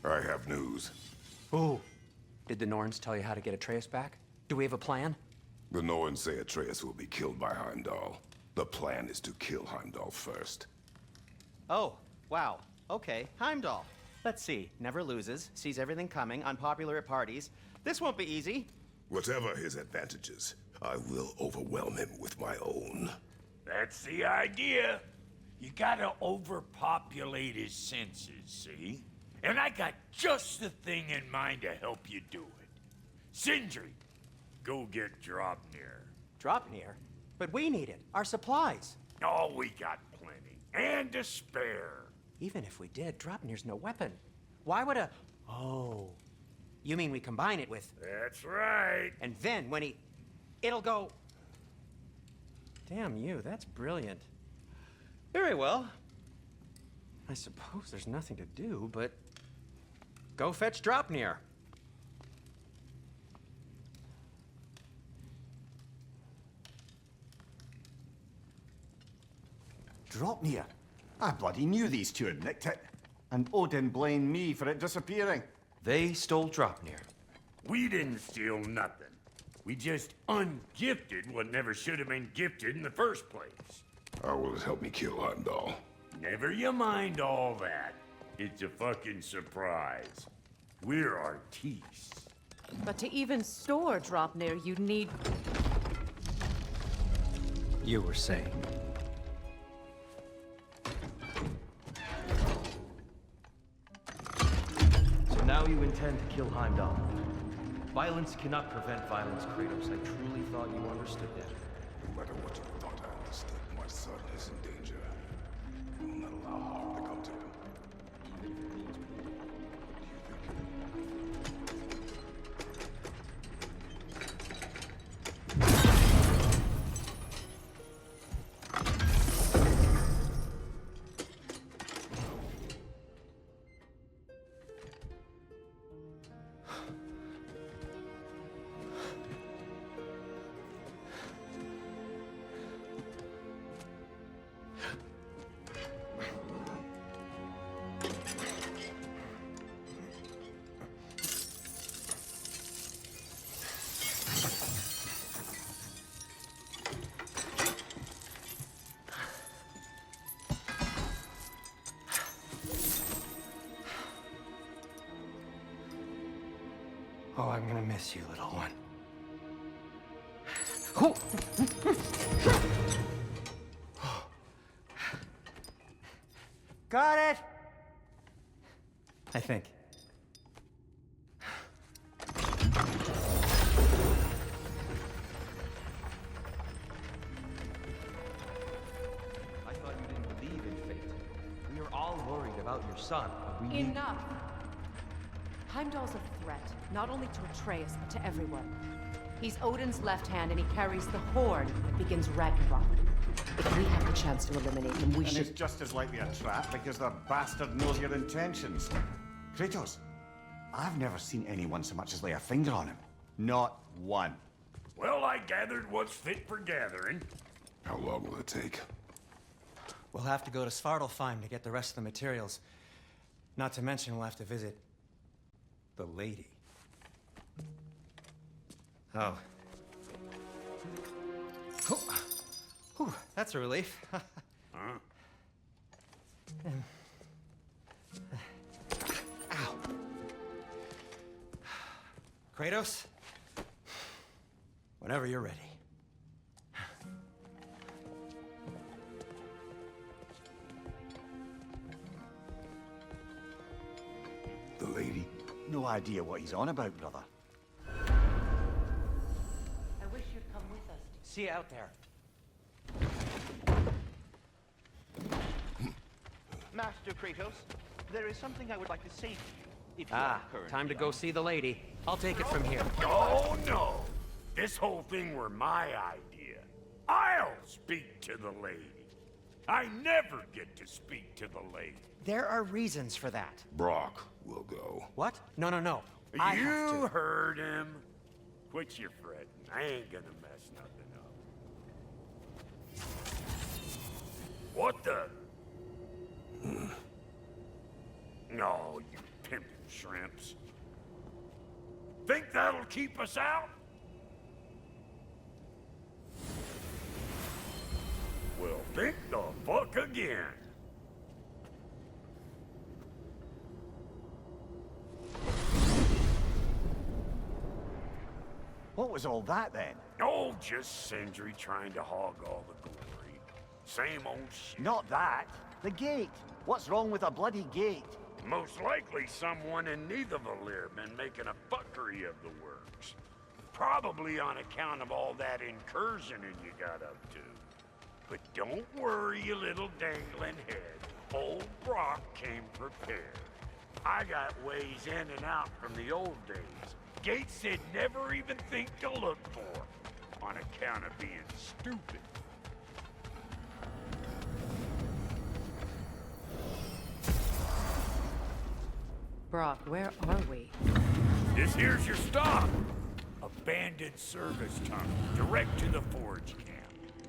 I have news. Ooh. Did the Norns tell you how to get Atreus back? Do we have a plan? The Norns say Atreus will be killed by Heimdall. The plan is to kill Heimdall first. Oh, wow. Okay, Heimdall. Let's see. Never loses, sees everything coming, unpopular at parties. This won't be easy. Whatever his advantages, I will overwhelm him with my own. That's the idea. You gotta overpopulate his senses, see? And I got just the thing in mind to help you do it. Sindri, go get Draupnir. Draupnir? But we need it. Our supplies. Oh, we got plenty. And to spare. Even if we did, Draupnir's no weapon. Why would a... Oh. You mean we combine it with... That's right. And then when he... It'll go... Damn you, that's brilliant. Very well. I suppose there's nothing to do, but... Go fetch Draupnir. Draupnir? I bloody knew these two had nicked it. And Odin blamed me for it disappearing. They stole Draupnir. We didn't steal nothing. We just ungifted what never should have been gifted in the first place. How will it help me kill Heimdall? Never you mind all that. It's a fucking surprise. We're artistes. But to even store Draupnir, you'd need... You were saying... So now you intend to kill Heimdall. Violence cannot prevent violence, Kratos. I truly thought you understood that. No matter what you thought I understood, my son is in danger. I will not allow harm to come to him. Oh, I'm gonna miss you, little one. Got it! I think. I thought you didn't believe in fate. We were all worried about your son, but we knew... Enough! Heimdall's a threat, not only to Atreus, but to everyone. He's Odin's left hand, and he carries the Horde that begins Ragnarok. If we have the chance to eliminate him, we And should... it's just as likely a trap because the bastard knows your intentions. Kratos, I've never seen anyone so much as lay a finger on him. Not one. Well, I gathered what's fit for gathering. How long will it take? We'll have to go to Svartalfheim to get the rest of the materials. Not to mention we'll have to visit... the lady. Oh. Whew, that's a relief. Huh? Ow. Kratos? Whenever you're ready. The lady? No idea what he's on about, brother. I wish you'd come with us. See you out there. Master Kratos, there is something I would like to say to you. If you Ah, are currently time to go on- see the lady. I'll take it from here. Oh, no. This whole thing were my idea. I'll speak to the lady. I never get to speak to the lady. There are reasons for that. Brock will go. What? No, no, no. I have You to. heard him. Quit your fretting. I ain't gonna mess nothing up. What the? No, you pimpin' shrimps. Think that'll keep us out? Well, think the fuck again. What was all that then? Oh, just Sindri trying to hog all the glory. Same old shit. Not that. The gate. What's wrong with a bloody gate? Most likely someone in Nidavellir been making a fuckery of the works. Probably on account of all that incursioning you got up to. But don't worry, you little dangling head. Old Brock came prepared. I got ways in and out from the old days. Gates they'd never even think to look for, on account of being stupid. Brock, where are we? This here's your stop. Abandoned service tunnel, direct to the forge camp.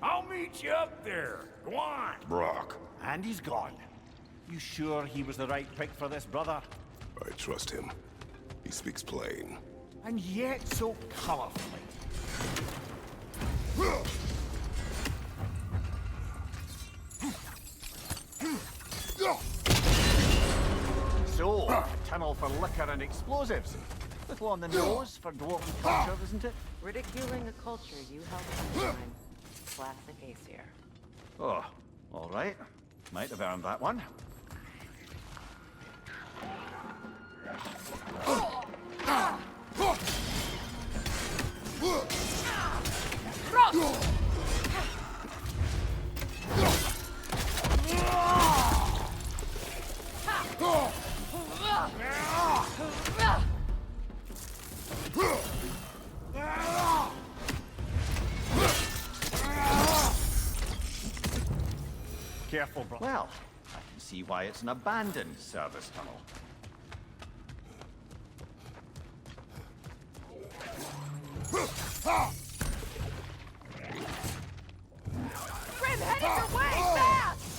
I'll meet you up there. Go on. Brock, And he's gone. You sure he was the right pick for this, brother? I trust him. He speaks plain. And yet so colorfully. So, a tunnel for liquor and explosives. Little on the nose for dwarven culture, isn't it? Ridiculing a culture you helped define. Classic Aesir. Oh, all right. Might have earned that one. Careful, bro. Well, I can see why it's an abandoned service tunnel. Grim, heading your way! Fast!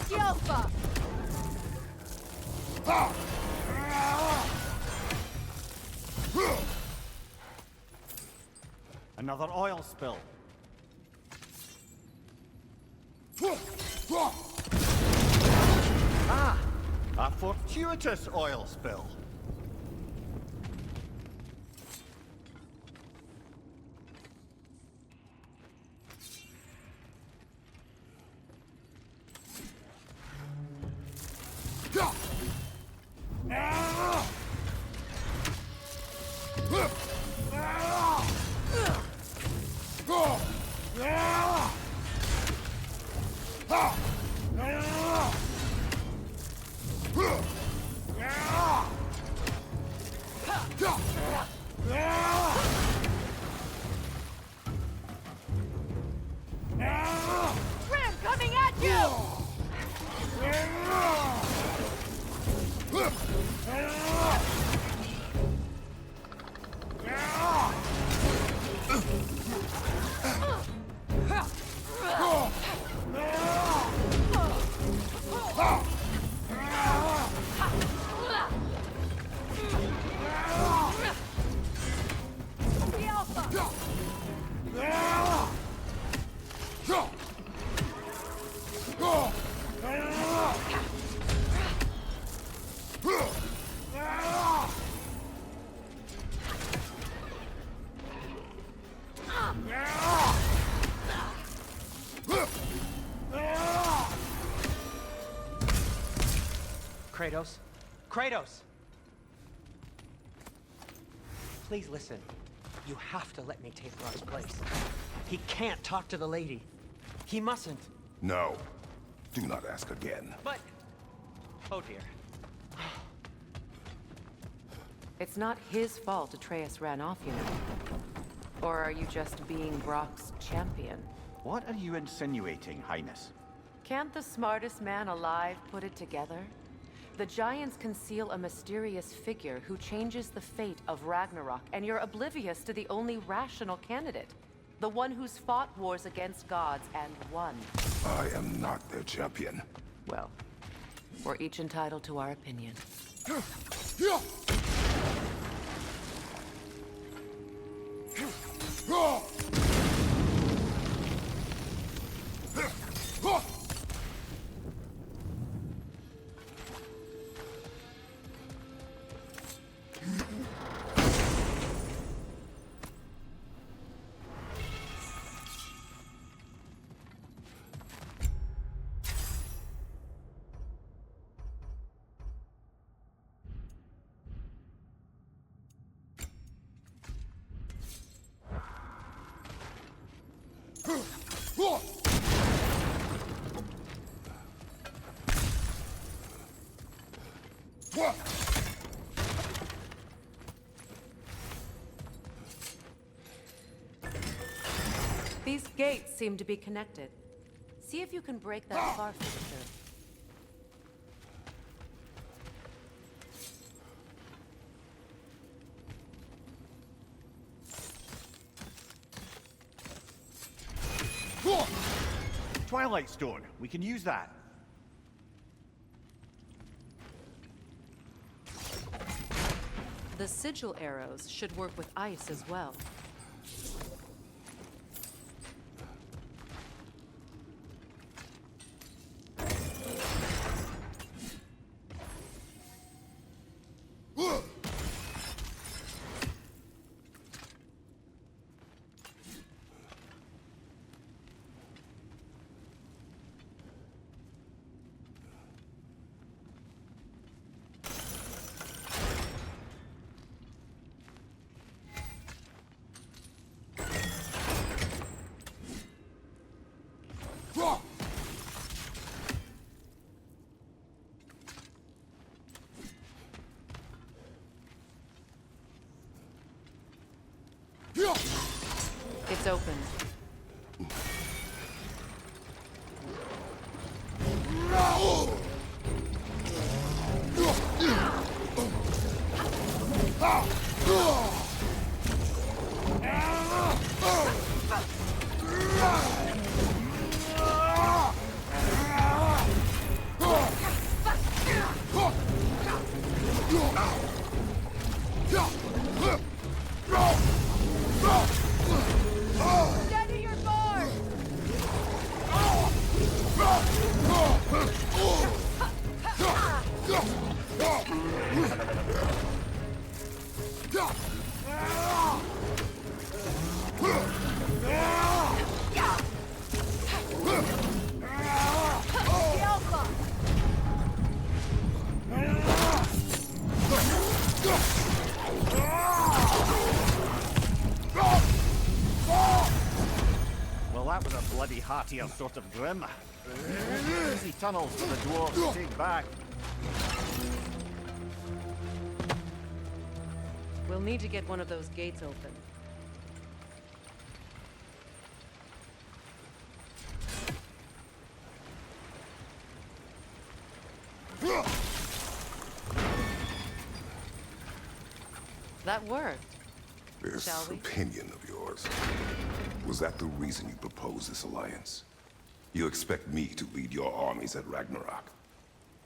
Yelpa! Another oil spill. Ah! A fortuitous oil spill. Grim, coming at you! Kratos? Kratos! Please listen. You have to let me take Brock's place. He can't talk to the lady. He mustn't. No. Do not ask again. But... Oh dear. It's not his fault Atreus ran off, you know. Or are you just being Brock's champion? What are you insinuating, Highness? Can't the smartest man alive put it together? The Giants conceal a mysterious figure who changes the fate of Ragnarok, and you're oblivious to the only rational candidate. The one who's fought wars against gods and won. I am not their champion. Well, we're each entitled to our opinion. These gates seem to be connected. See if you can break that far filter. Twilight Stone. We can use that. The sigil arrows should work with ice as well. It's open. Steady your board! Well, that was a bloody heartier sort of grim. Easy tunnels for the dwarves to take back. We'll need to get one of those gates open. That worked. This Shall we? opinion of yours, was that the reason you proposed this alliance? You expect me to lead your armies at Ragnarok?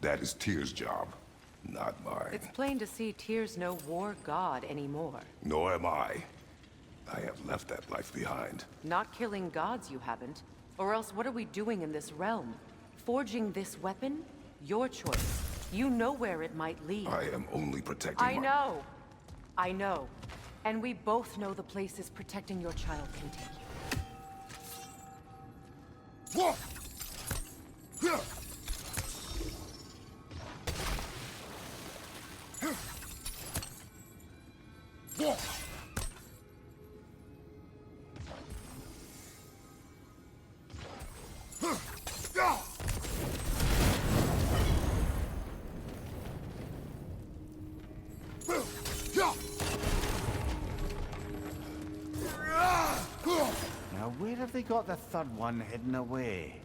That is Tyr's job, not mine. It's plain to see Tyr's no war god anymore. Nor am I. I have left that life behind. Not killing gods, you haven't. Or else what are we doing in this realm? Forging this weapon? Your choice. You know where it might lead. I am only protecting I know. I know. And we both know the places protecting your child can take you. Whoa! Now, where have they got the third one hidden away?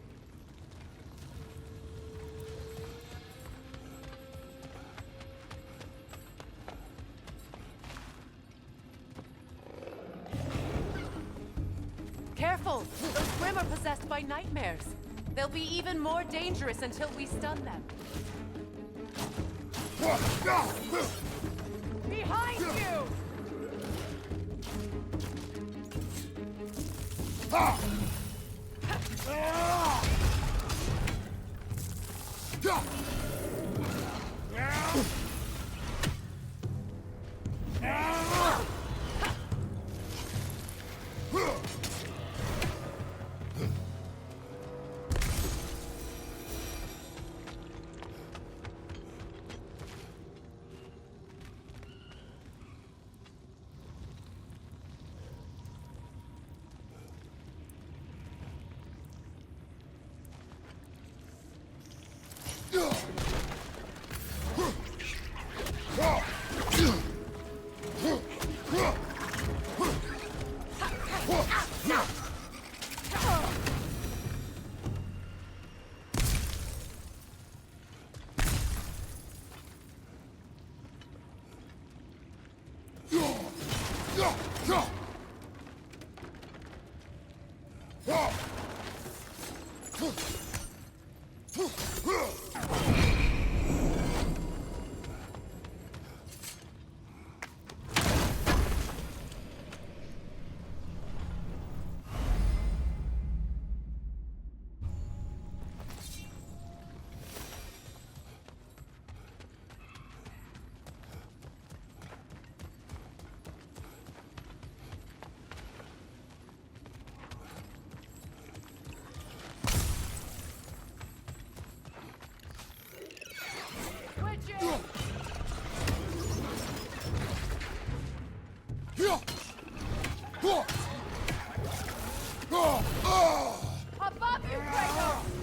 careful! Those Grimm are possessed by nightmares. They'll be even more dangerous until we stun them. Behind you! Above you, Kratos!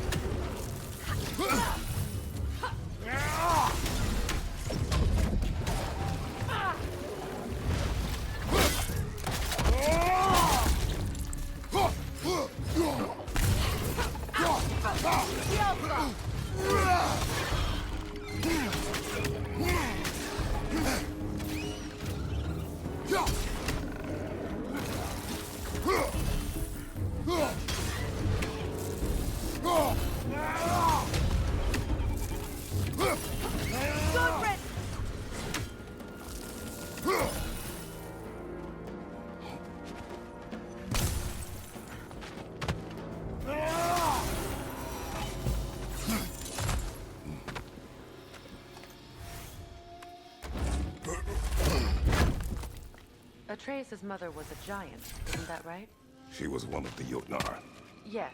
Atreus' mother was a giant, isn't that right? She was one of the Jotnar. Yes.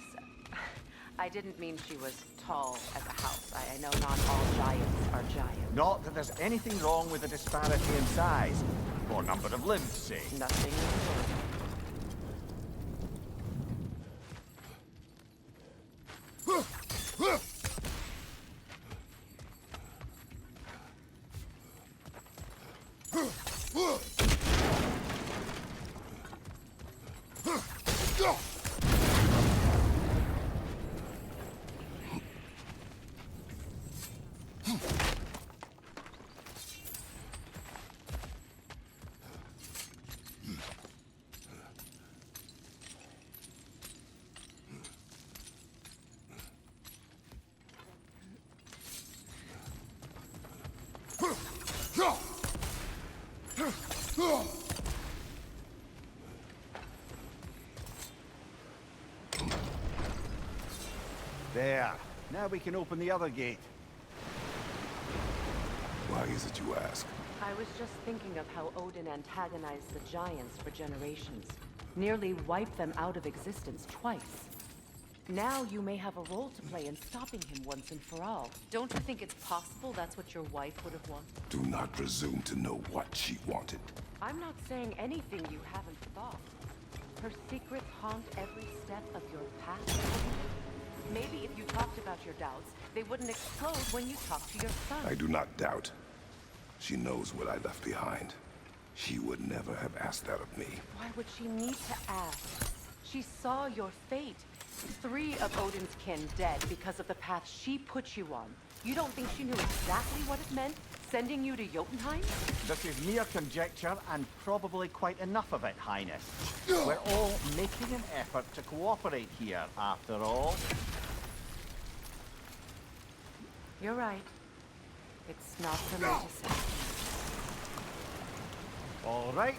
I didn't mean she was tall as a house. I know not all giants are giants. Not that there's anything wrong with the disparity in size, or number of limbs, say. Nothing There. Now we can open the other gate. Why is it you ask? I was just thinking of how Odin antagonized the giants for generations. Nearly wiped them out of existence twice. Now you may have a role to play in stopping him once and for all. Don't you think it's possible that's what your wife would have wanted? Do not presume to know what she wanted. I'm not saying anything you haven't thought. Her secrets haunt every step of your path. Maybe if you talked about your doubts, they wouldn't explode when you talk to your son. I do not doubt. She knows what I left behind. She would never have asked that of me. Why would she need to ask? She saw your fate. 3 of Odin's kin dead because of the path she put you on. You don't think she knew exactly what it meant, Sending you to Jotunheim? This is mere conjecture, and probably quite enough of it, Highness. We're all making an effort to cooperate here, after all. You're right. It's not for me to say. All right,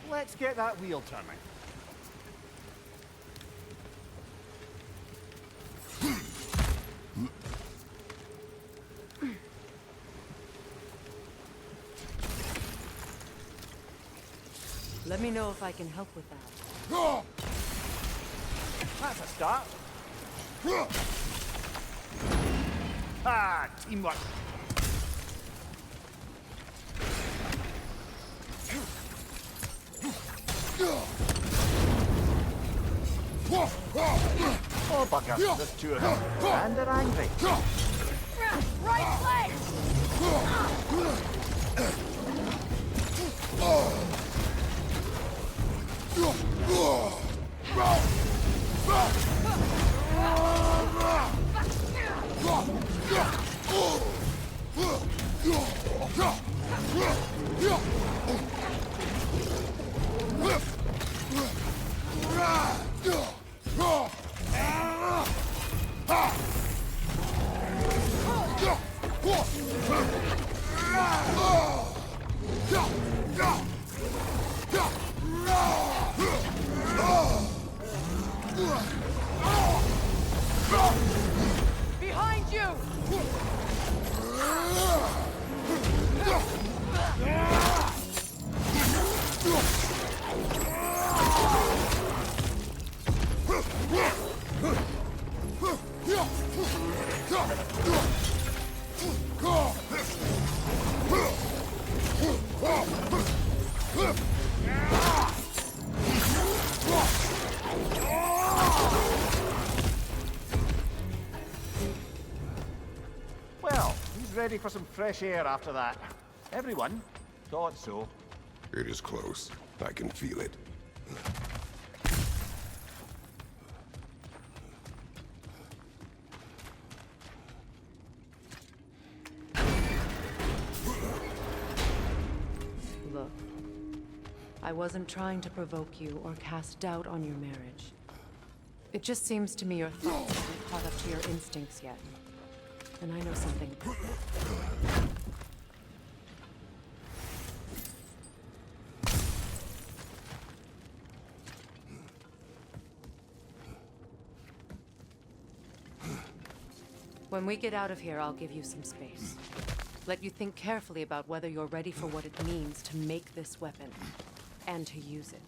let's get that wheel turning. Let me know if I can help with that. That's a start. Ah, teamwork. Oh, bugger, there's two of them. And they're angry. Right leg! Behind you! Well, he's ready for some fresh air after that. Everyone thought so. It is close. I can feel it. Look, I wasn't trying to provoke you or cast doubt on your marriage. It just seems to me your thoughts haven't caught up to your instincts yet. And I know something about that. When we get out of here, I'll give you some space. Let you think carefully about whether you're ready for what it means to make this weapon, and to use it.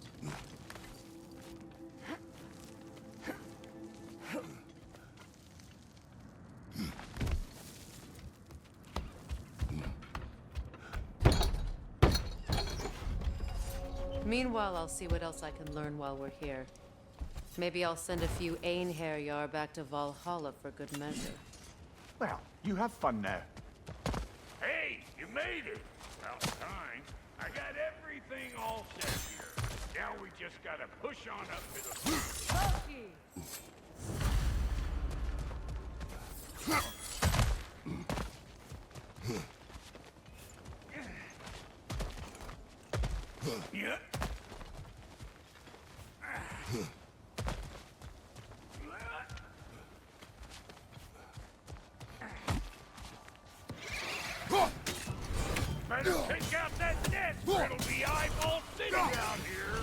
Meanwhile, I'll see what else I can learn while we're here. Maybe I'll send a few Einherjar back to Valhalla for good measure. Well, you have fun now. Hey, you made it! About time. I got everything all set here. Now we just gotta push on up to the... Loki! Yeah. Better take out that net, or it'll be eyeball city out here.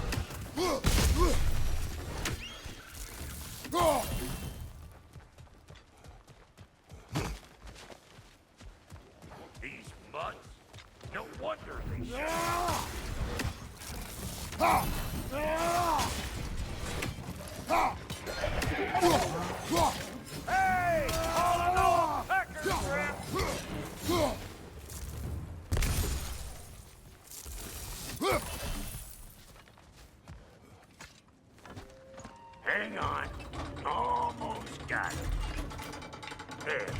These mutts. No wonder they shout. Hey! All in all, pecker grip! Hang on. Almost got it. There.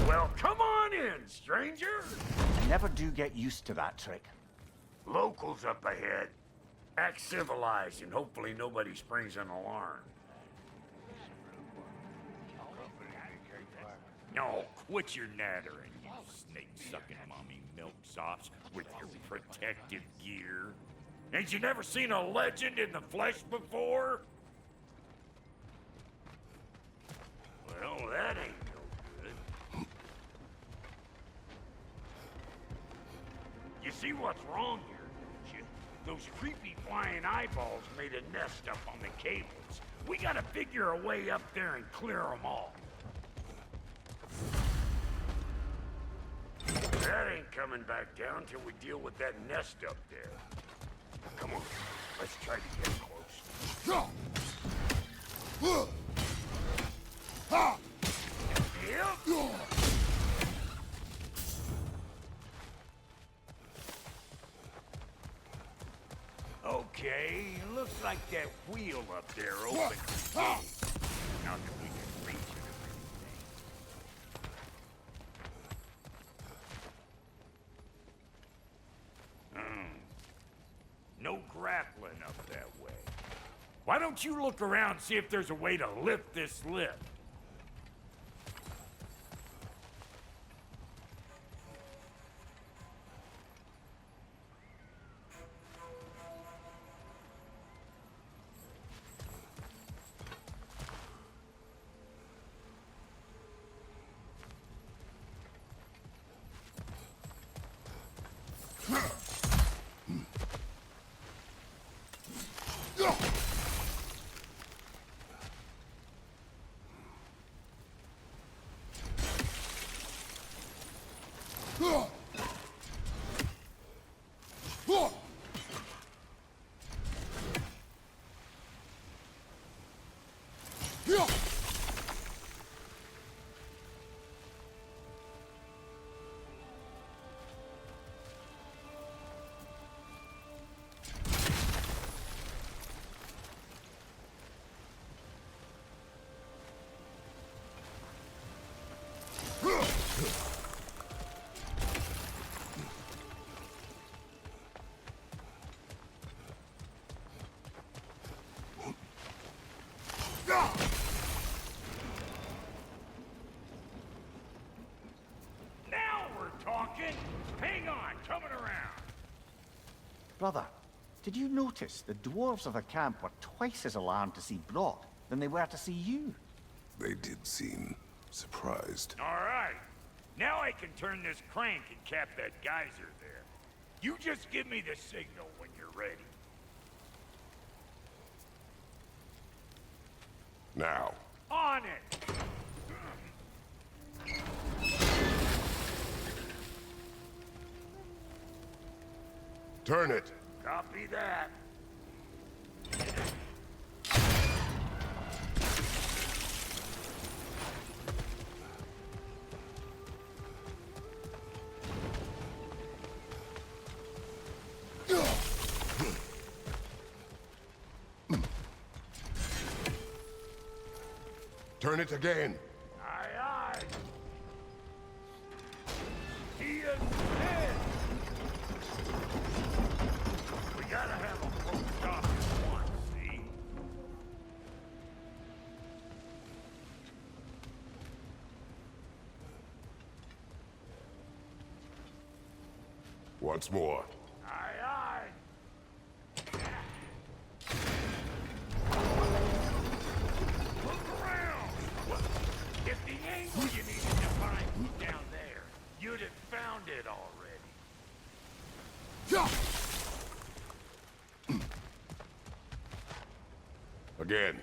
Well, come on in, stranger. I never do get used to that trick. Locals up ahead. Act civilized and hopefully nobody springs an alarm. No, quit your nattering, you snake. sucking mommy milksops with your protective gear. Ain't you never seen a legend in the flesh before? Well, that ain't no good. You see what's wrong here, don't you? Those creepy flying eyeballs made a nest up on the cables. We gotta figure a way up there and clear them all. That ain't coming back down till we deal with that nest up there. Come on, let's try to get close. Yep. Okay, looks like that wheel up there opened the gate. Not that we can reach it or anything. No grappling up that way. Why don't you look around and see if there's a way to lift this lift? Now we're talking. Hang on, coming around. Brother, did you notice the dwarves of the camp were twice as alarmed to see Brock than they were to see you? They did seem surprised. All right. Now I can turn this crank and cap that geyser there. You just give me the signal when you're ready. Now. On it! Turn it. Copy that. Turn it again. Aye, aye. He is dead. We gotta have a full stop at once, see? Once more. Aye, aye. Look around! If the angle you needed to find was down there, you'd have found it already. Again.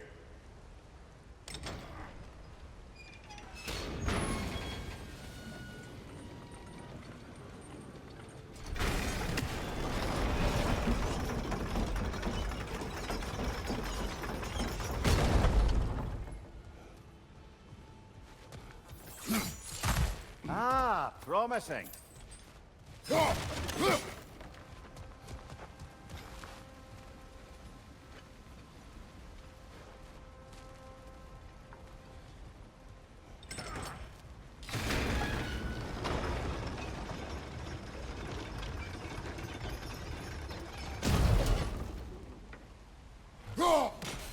Ah, promising.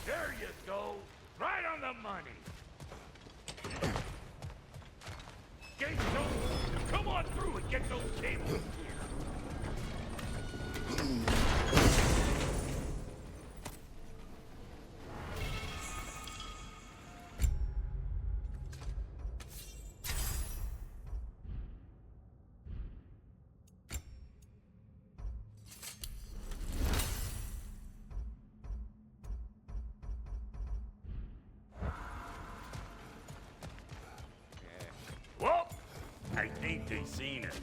There you go. Right on the money. Gate's open. Come on through and get those cables. Well, I think they seen us.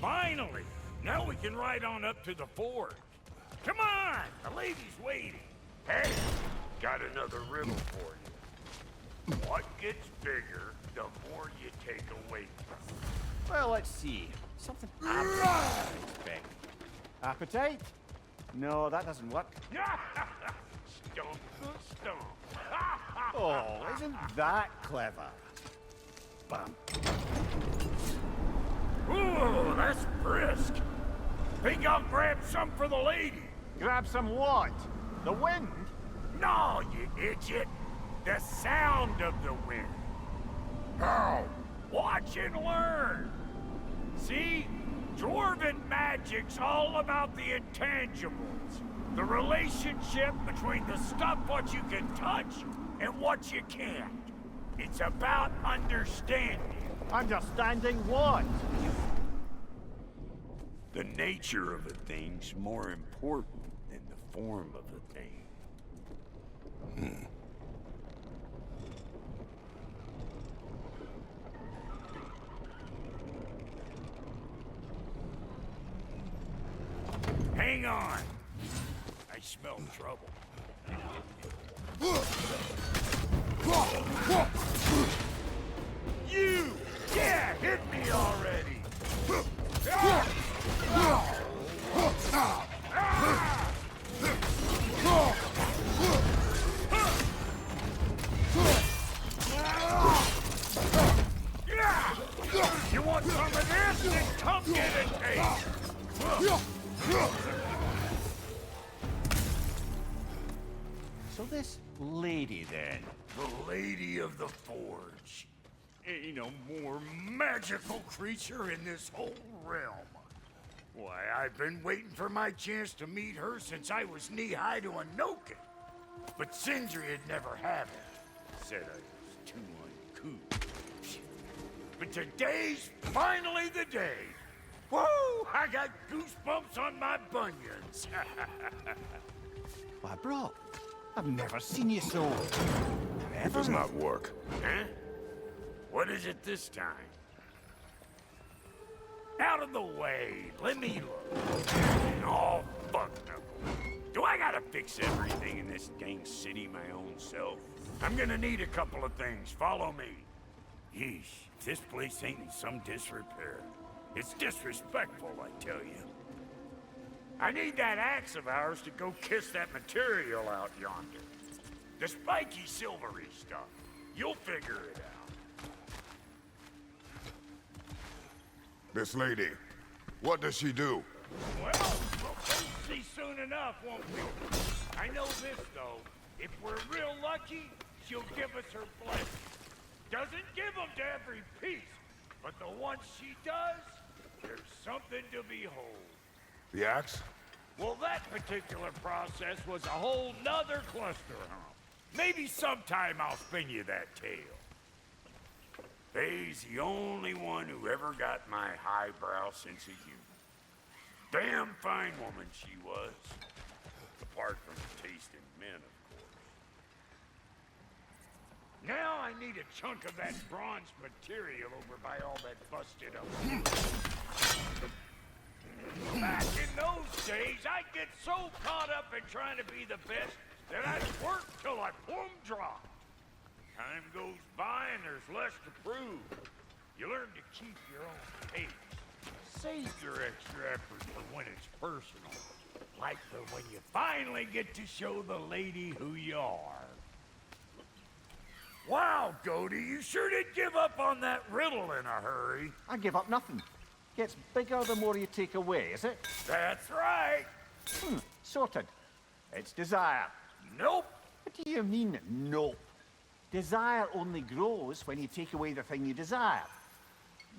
Finally! Now we can ride on up to the forge. Come on! The lady's waiting. Hey, got another riddle for you. What gets bigger, the more you take away from it? Well, let's see. Something I didn't expect. Appetite? No, that doesn't work. Stomp the stomp. Oh, isn't that clever? Bam. Ooh, that's brisk. Think I'll grab some for the lady. Grab some what? The wind? No, you idiot. The sound of the wind. How? Watch and learn. See? Dwarven magic's all about the intangibles. The relationship between the stuff what you can touch and what you can't. It's about understanding. Understanding what? The nature of a thing's more important than the form of a thing. Hang on. I smell trouble. You! Yeah, hit me already! You want some of this? Then come get a taste! So this lady then? The Lady of the Forge. Ain't no more magical creature in this whole realm. Why, I've been waiting for my chance to meet her since I was knee-high to a Noken. But Sindri would never have it. Said I was too uncouth. But today's finally the day. Woo! I got goosebumps on my bunions. Why, bro, I've never seen you so... It does not work. Huh? What is it this time? Out of the way. Let me look. Oh, fuck no. Do I gotta fix everything in this dang city my own self? I'm gonna need a couple of things. Follow me. Yeesh, if this place ain't in some disrepair. It's disrespectful, I tell you. I need that axe of ours to go kiss that material out yonder. The spiky, silvery stuff. You'll figure it out. This lady, what does she do? Well, we'll both see soon enough, won't we? I know this, though. If we're real lucky, she'll give us her blessing. Doesn't give them to every piece, but the ones she does, there's something to behold. The axe? Well, that particular process was a whole nother cluster hump. Maybe sometime I'll spin you that tale. Faye's the only one who ever got my highbrow sense of humor. Damn fine woman she was. Apart from taste in men, of course. Now I need a chunk of that bronze material over by all that busted up. Back in those days, I'd get so caught up in trying to be the best that I'd work till I plumb dropped. Time goes by and there's less to prove. You learn to keep your own pace. Save your extra effort for when it's personal. Like for when you finally get to show the lady who you are. Wow, Goaty, you sure did give up on that riddle in a hurry. I give up nothing. Gets bigger the more you take away, is it? That's right. Sorted. It's desire. Nope. What do you mean, nope? Desire only grows when you take away the thing you desire.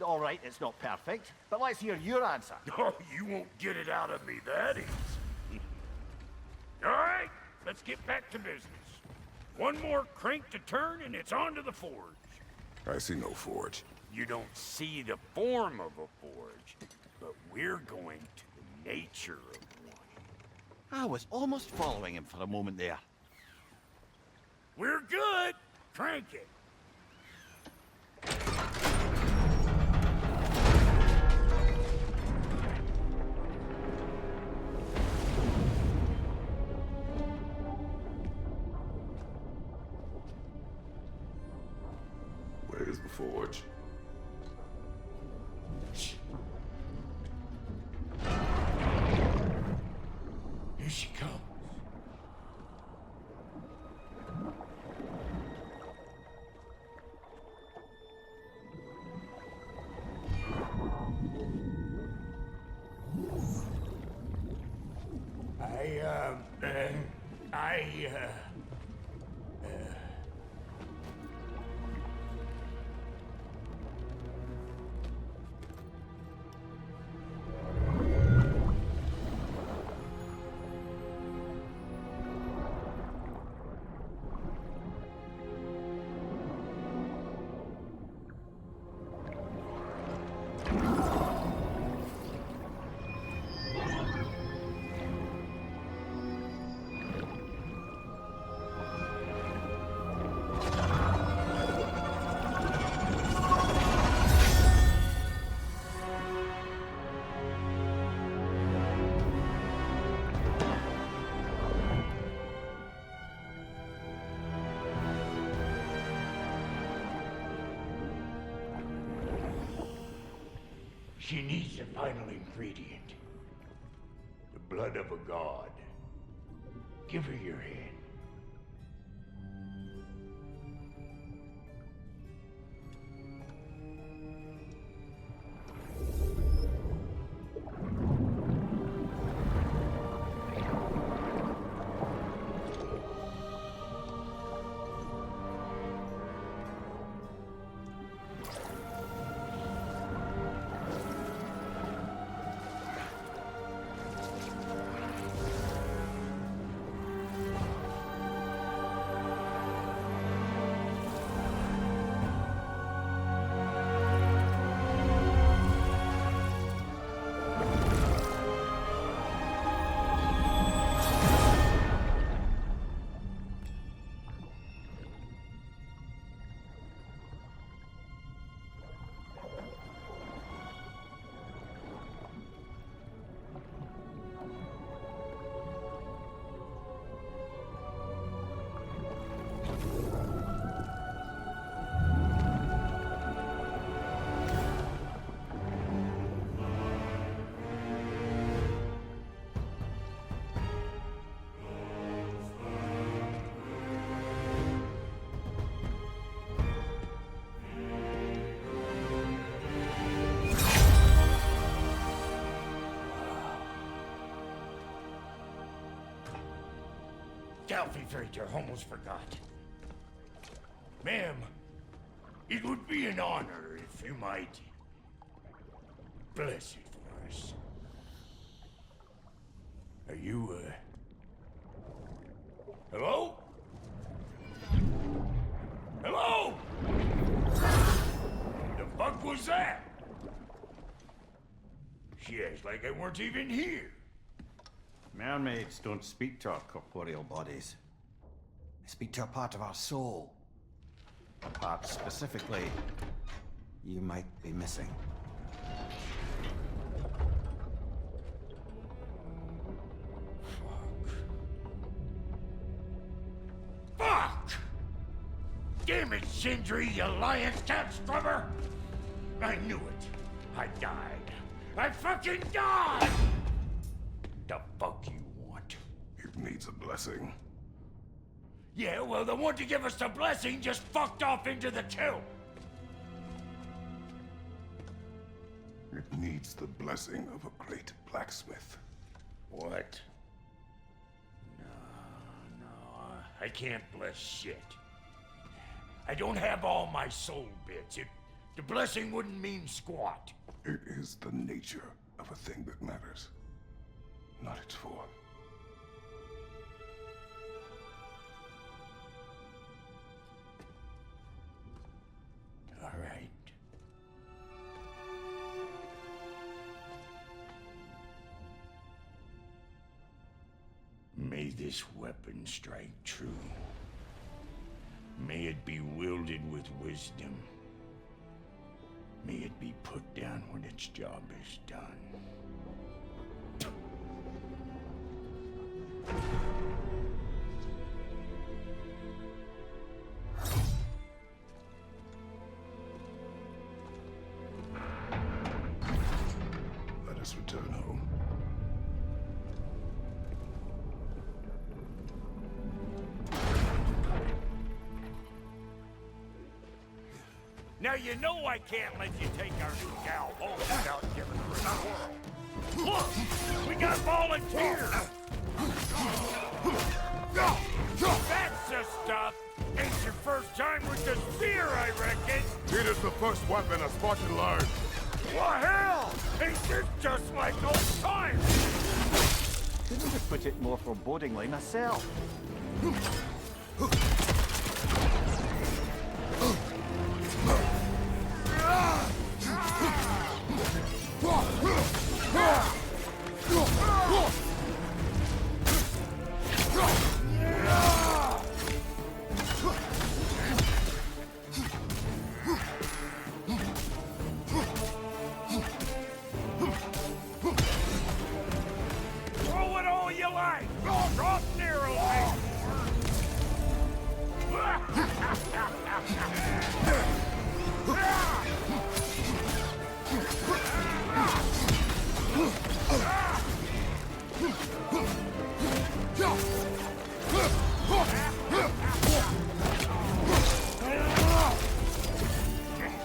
All right, it's not perfect, but let's hear your answer. Oh, you won't get it out of me that easy. All right, let's get back to business. One more crank to turn and it's on to the forge. I see no forge. You don't see the form of a forge, but we're going to the nature of one. I was almost following him for a moment there. We're good. Crank it. Where's the forge? Here she comes. She needs the final ingredient. The blood of a god. Give her your hand. Galvifrater almost forgot. Ma'am, it would be an honor if you might bless it for us. Are you, hello? Hello? The fuck was that? She acts like I weren't even here. Mermaids don't speak to our corporeal bodies. They speak to a part of our soul. A part specifically you might be missing. Fuck! Damn it, Sindri, you lying cat scrubber! I knew it. I died. I fucking died! The fuck you want? It needs a blessing. Yeah, well, the one to give us the blessing just fucked off into the tomb. It needs the blessing of a great blacksmith. What? No, I can't bless shit. I don't have all my soul bits. The blessing wouldn't mean squat. It is the nature of a thing that matters, not its form. All right. May this weapon strike true. May it be wielded with wisdom. May it be put down when its job is done. Let us return home. Now you know I can't let you take our new gal home without giving her a whirl. Look! We got volunteers! That's the stuff! Ain't your first time with the spear, I reckon! It is the first weapon a Spartan learned. What hell? Ain't this just like old times? Couldn't have put it more forebodingly myself. Throw it all you like! Drop Nero,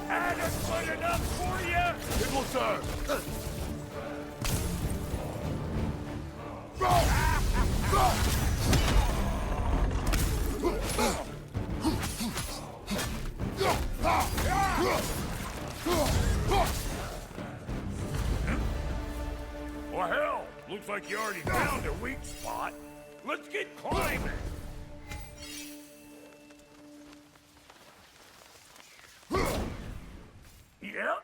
Had it good enough for you? It will serve. Well, hell, looks like you already found a weak spot. Let's get climbing. Yep.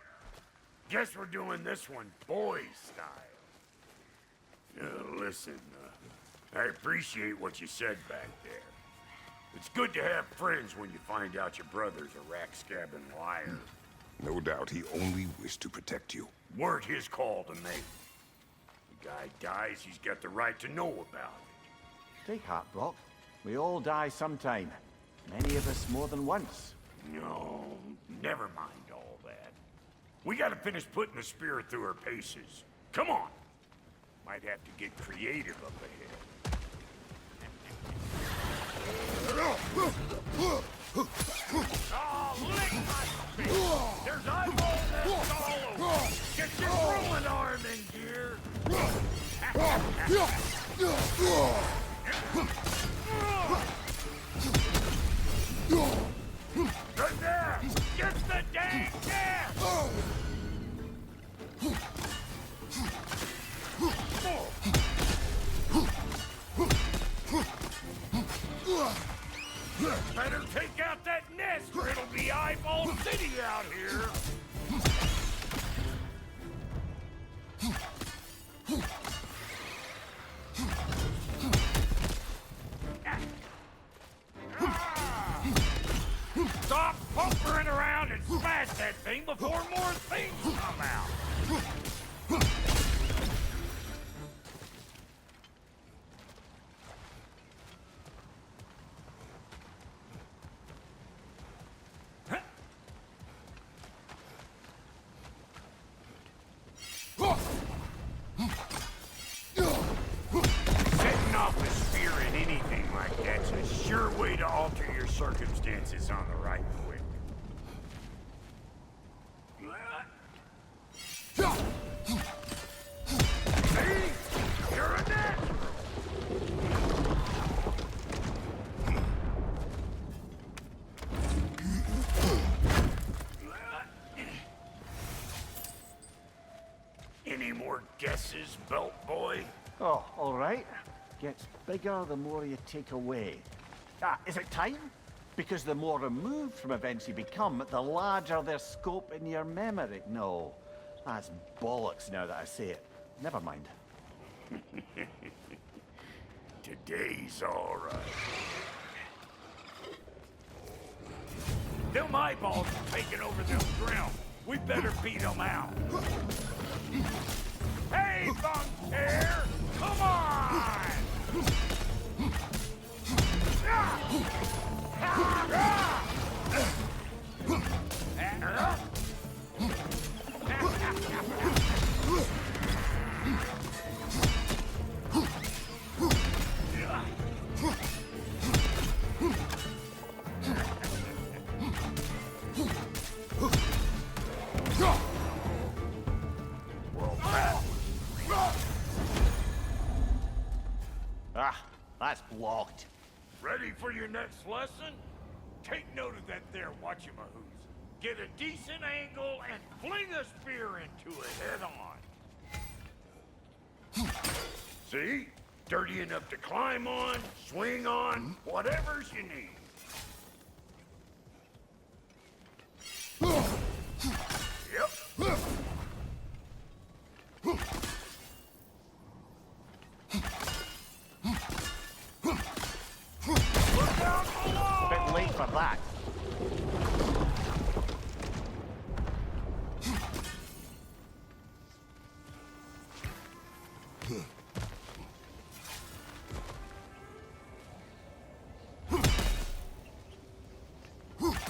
Guess we're doing this one boy style. Listen, I appreciate what you said back there. It's good to have friends when you find out your brother's a rack-scabbing liar. No doubt he only wished to protect you. Weren't his call to make. The guy dies, he's got the right to know about it. Take heart, Brock. We all die sometime. Many of us more than once. No, never mind all that. We gotta finish putting the spear through her paces. Come on. Might have to get creative up ahead. Oh, lick my face! There's eyeballs nests all over! Get your throwing arm in gear! Right there! Get the dang gas! Better take out that nest or it'll be Eyeball City out here! Stop pumpering around and smash that thing before more things come out! Setting off a spear in anything like that's a sure way to alter your circumstances on the right quick. Oh, all right. Gets bigger the more you take away. Ah, is it time? Because the more removed from events you become, the larger their scope in your memory. No, that's bollocks now that I say it. Never mind. Today's all right. Them eyeballs are taking over them ground. We better beat them out. Hey, Bunker! Come on! Ah, that's blocked. Ready for your next lesson? Take note of that there whatchamahoos. Get a decent angle and fling a spear into it head on. See? Dirty enough to climb on, swing on, whatever's you need. Yep. A bit late for that.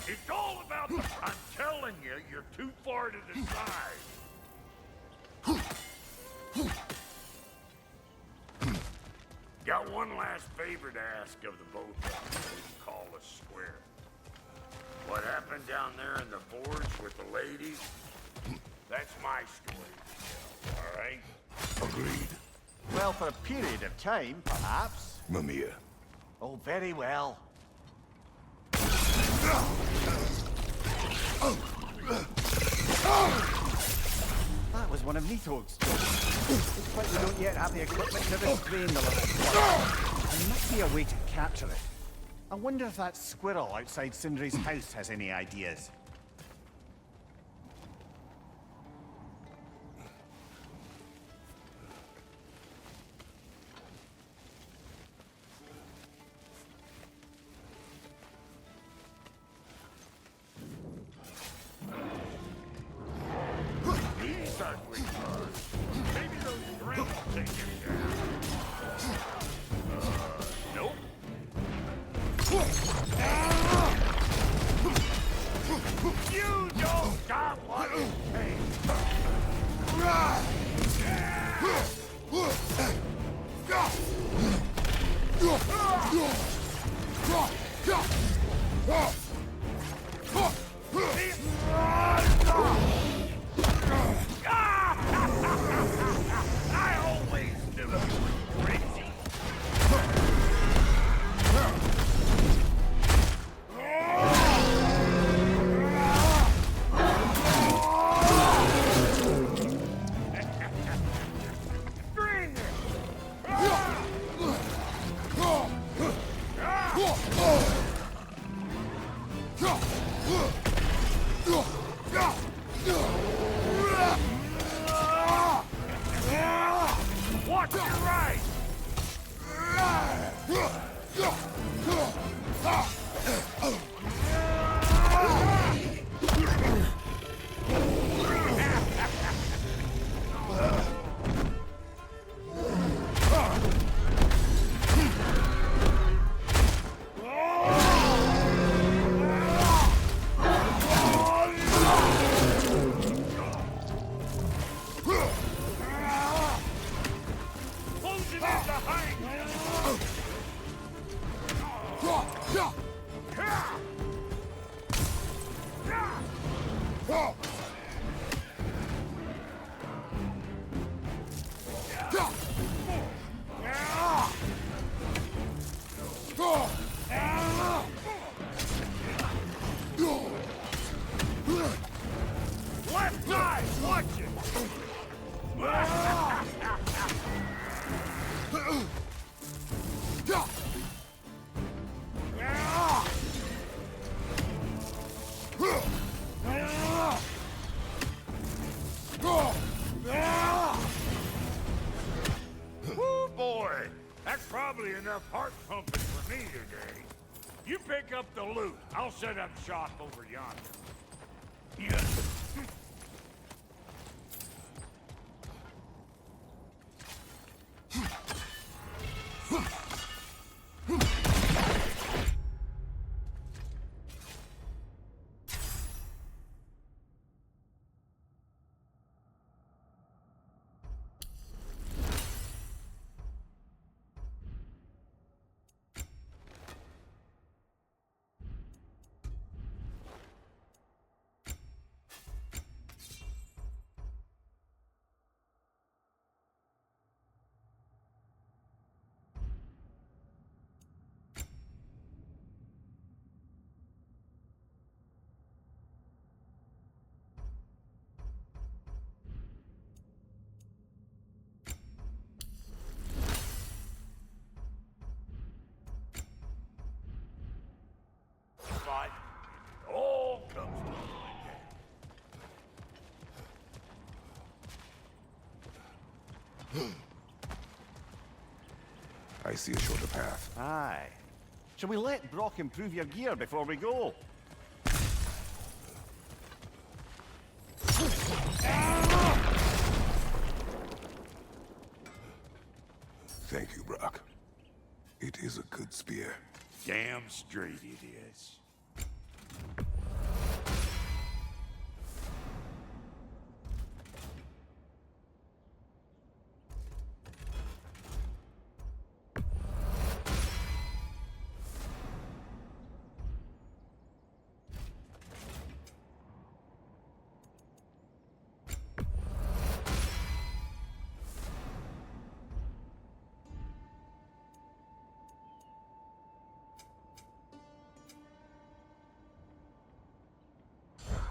It's all about the... I'm telling you, you're too far to the side. Got one last favor to ask of the both of you we can call us square. What happened down there in the forge with the ladies? That's my story to tell, all right? Agreed. Well, for a period of time, perhaps. Mamiya. Oh, very well. That was one of Nito's jokes. Looks like we don't yet have the equipment to restrain the little squirrel. There must be a way to capture it. I wonder if that squirrel outside Sindri's house has any ideas. These ugly bugs. Maybe those green will take him down. Nope. You don't got what it takes. I always knew you were crazy. Bring it! Watch your right! Closing in behind you! That's probably enough heart pumping for me today. You pick up the loot. I'll set up shop over yonder. Yeah. But it all comes to I see a shorter path. Aye. Shall we let Brock improve your gear before we go? Thank you, Brock. It is a good spear. damn straight it is.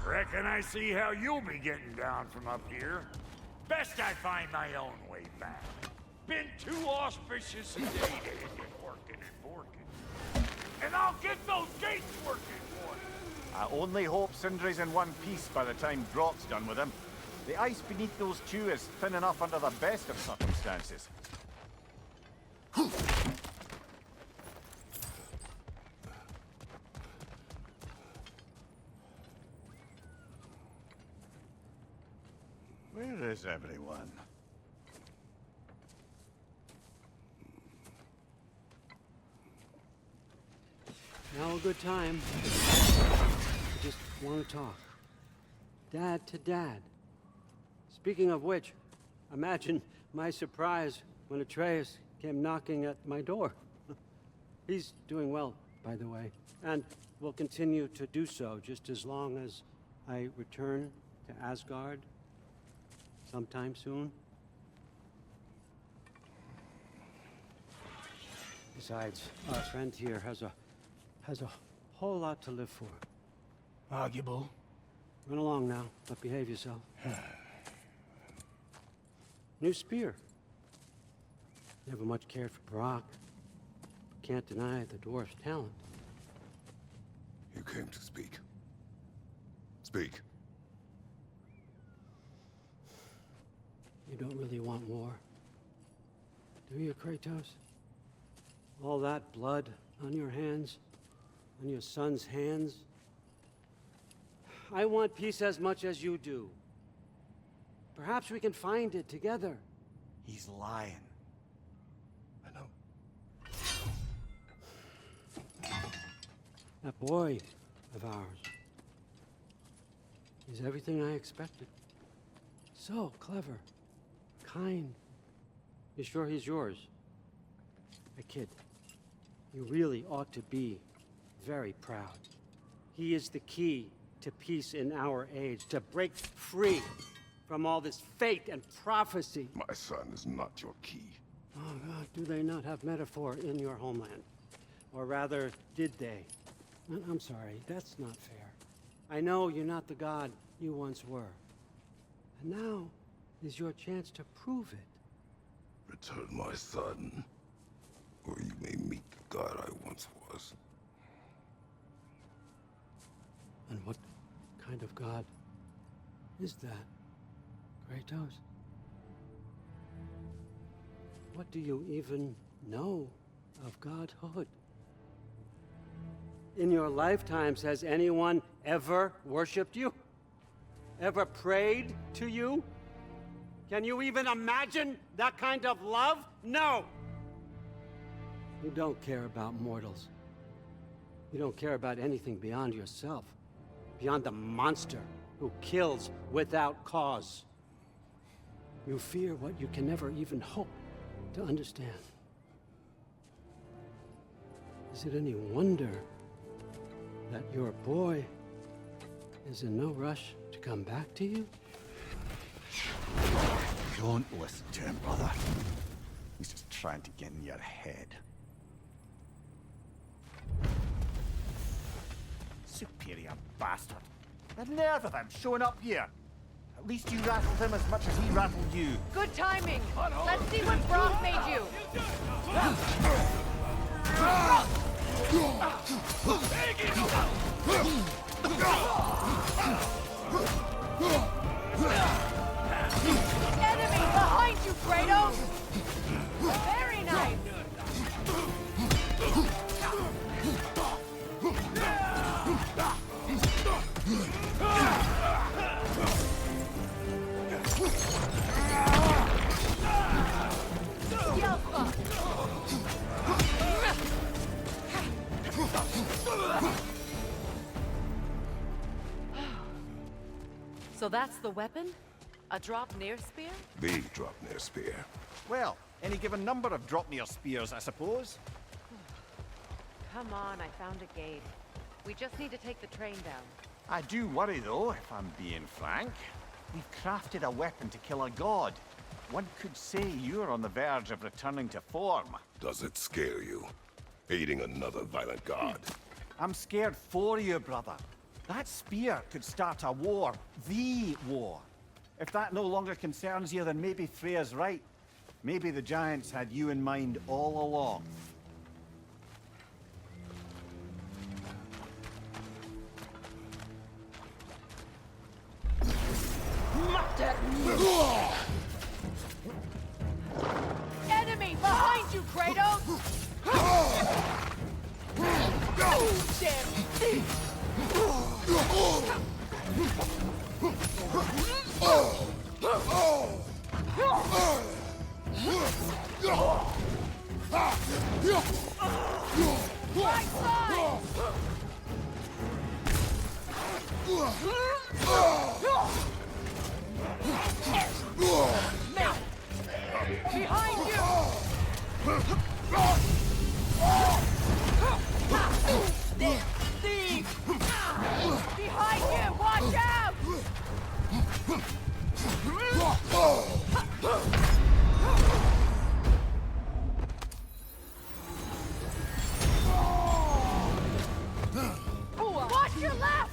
Reckon I see how you'll be getting down from up here. Best I find my own way back. Been too auspicious a day to hit it working and working. And I'll get those gates working for you. I only hope Sindri's in one piece by the time Brock's done with him. The ice beneath those two is thin enough under the best of circumstances. Where is everyone? Now a good time. I just want to talk. Dad to Dad. Speaking of which, imagine my surprise when Atreus came knocking at my door. He's doing well, by the way, and will continue to do so just as long as I return to Asgard sometime soon. Besides, our friend here has a whole lot to live for. Arguable. Run along now, but behave yourself. New spear. Never much cared for Brock. Can't deny the dwarf's talent. You came to speak. Speak. You don't really want war, do you, Kratos? All that blood on your hands, on your son's hands? I want peace as much as you do. Perhaps we can find it together. He's lying. I know. That boy of ours is everything I expected. So clever. Kind. You sure he's yours? A kid. You really ought to be very proud. He is the key to peace in our age, to break free from all this fate and prophecy. My son is not your key. Oh God, do they not have metaphor in your homeland? Or rather, did they? I'm sorry, that's not fair. I know you're not the god you once were. And now is your chance to prove it. Return my son, or you may meet the god I once was. And what kind of god is that, Kratos? What do you even know of godhood. In your lifetimes, has anyone ever worshipped you? Ever prayed to you? Can you even imagine that kind of love? No! You don't care about mortals. You don't care about anything beyond yourself, beyond the monster who kills without cause. You fear what you can never even hope to understand. Is it any wonder that your boy is in no rush to come back to you? Don't listen to him, brother. He's just trying to get in your head. Superior bastard. The nerve of him showing up here. At least you rattled him as much as he rattled you. Good timing. Let's see what Brock made you. Enemy behind you, Kratos! Very nice! So that's the weapon? A drop-near spear? The drop-near spear. Well, any given number of drop-near spears, I suppose. Come on, I found a gate. We just need to take the train down. I do worry, though, if I'm being frank. We've crafted a weapon to kill a god. One could say you're on the verge of returning to form. Does it scare you? Aiding another violent god? I'm scared for you, brother. That spear could start a war. The war. If that no longer concerns you, then maybe Freya's right. Maybe the Giants had you in mind all along. Enemy behind you, Kratos! Right side! Behind you! Behind you! Watch out! Watch your left!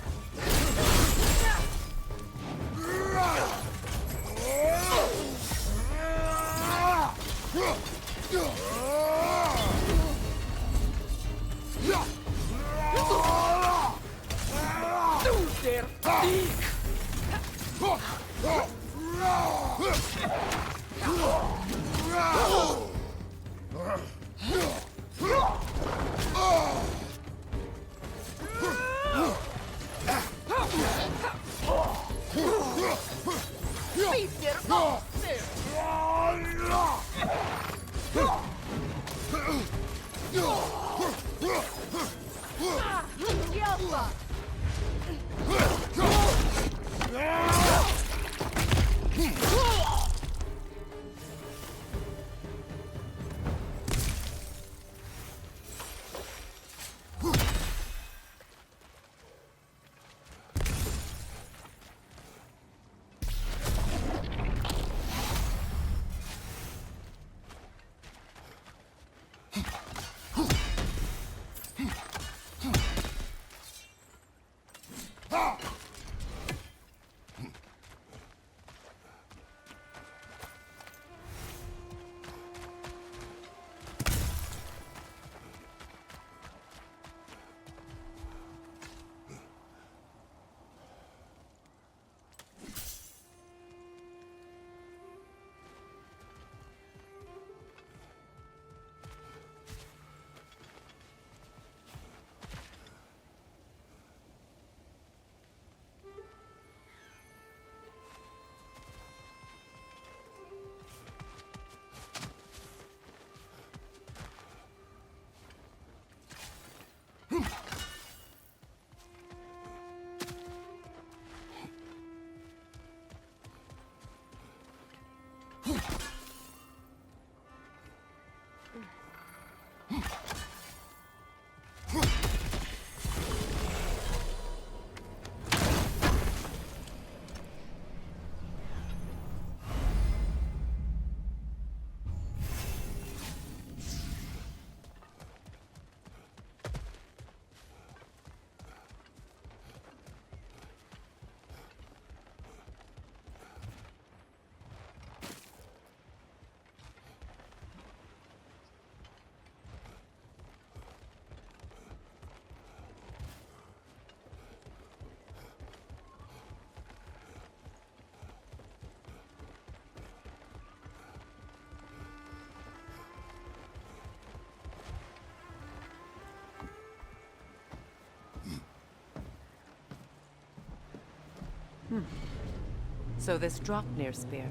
So this Draupnir spear,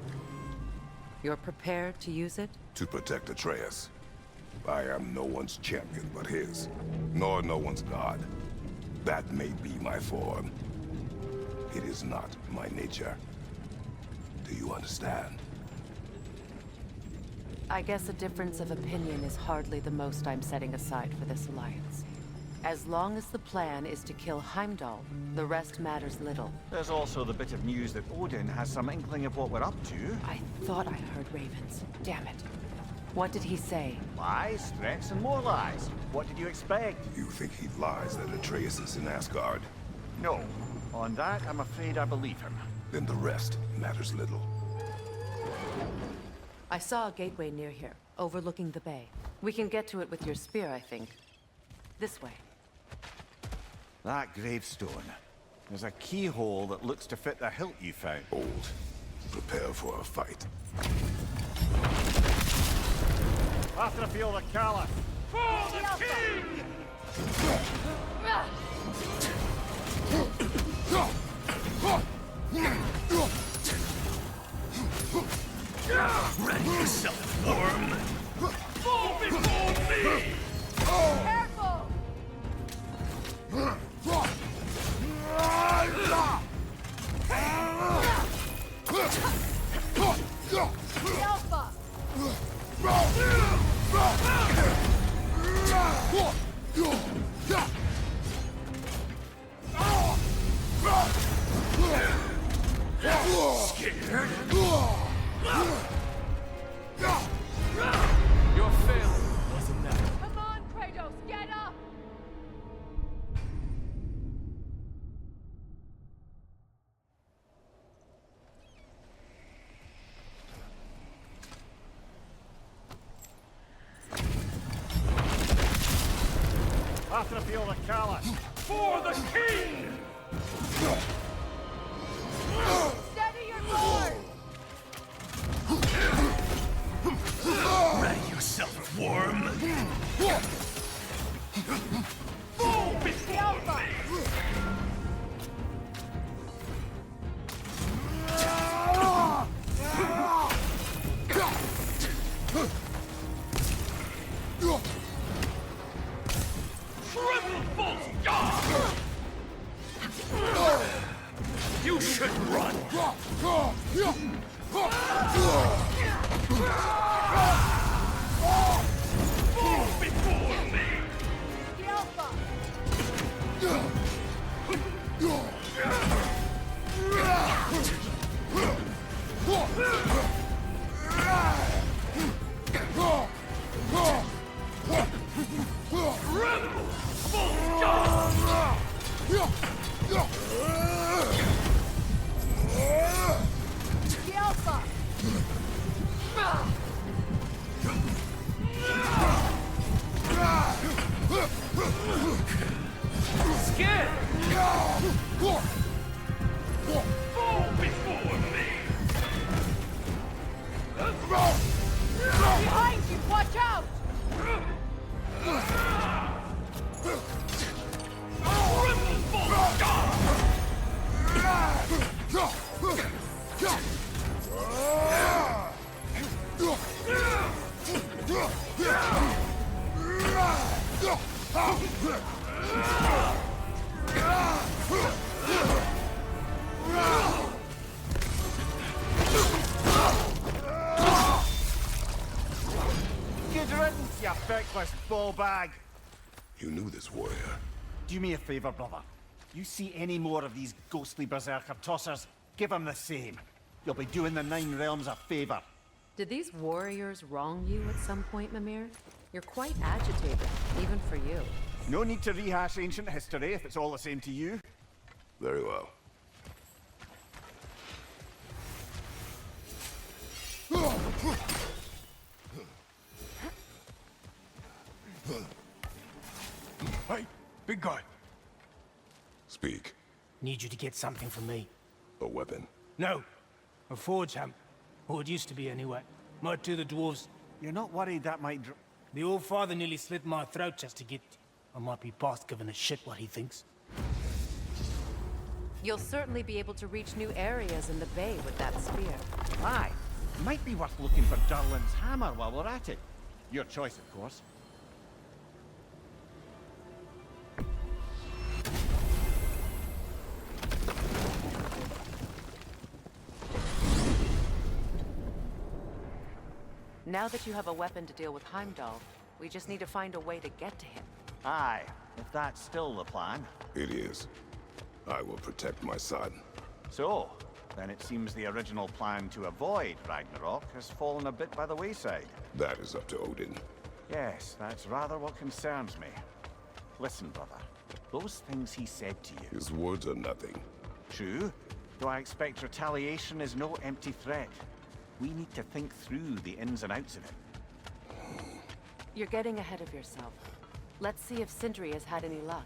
you're prepared to use it? To protect Atreus. I am no one's champion but his, nor no one's god. That may be my form. It is not my nature. Do you understand? I guess a difference of opinion is hardly the most I'm setting aside for this alliance. As long as the plan is to kill Heimdall, the rest matters little. There's also the bit of news that Odin has some inkling of what we're up to. I thought I heard ravens. Damn it. What did he say? Lies, threats, and more lies. What did you expect? You think he lies that Atreus is in Asgard? No. On that, I'm afraid I believe him. Then the rest matters little. I saw a gateway near here, overlooking the bay. We can get to it with your spear, I think. This way. That gravestone. There's a keyhole that looks to fit the hilt you found. Old. Prepare for a fight. After I feel the Caliph. For the king! Ready yourself, worm! Fall before me! Careful! Alpha! Scared? Your failure wasn't that. Come on, Kratos, get up! After I feel the Caliph. For the king! Steady your sword! Ready yourself, worm! Fall before me! Triple false god! You should run! Fall before me! The Alpha! Rebel! False god! The Alpha! Scared! Fall before me! Behind you, watch out! Triple false god! Good riddance, you feckless ball bag. You knew this warrior. Do me a favor, brother. You see any more of these ghostly berserker tossers, give them the same. You'll be doing the Nine Realms a favor. Did these warriors wrong you at some point, Mimir? You're quite agitated, even for you. No need to rehash ancient history if it's all the same to you. Very well. Hey, big guy. Speak. Need you to get something from me. A weapon. No. A forge hammer. Or it used to be anyway. Might do the dwarves. You're not worried that might The old father nearly slit my throat just to get... I might be past giving a shit what he thinks. You'll certainly be able to reach new areas in the bay with that spear. Aye. Might be worth looking for Durlin's hammer while we're at it. Your choice, of course. Now that you have a weapon to deal with Heimdall, we just need to find a way to get to him. Aye, if that's still the plan. It is. I will protect my son. So, then it seems the original plan to avoid Ragnarok has fallen a bit by the wayside. That is up to Odin. Yes, that's rather what concerns me. Listen, brother. Those things he said to you... His words are nothing. True, though I expect retaliation is no empty threat. We need to think through the ins and outs of it. You're getting ahead of yourself. Let's see if Sindri has had any luck.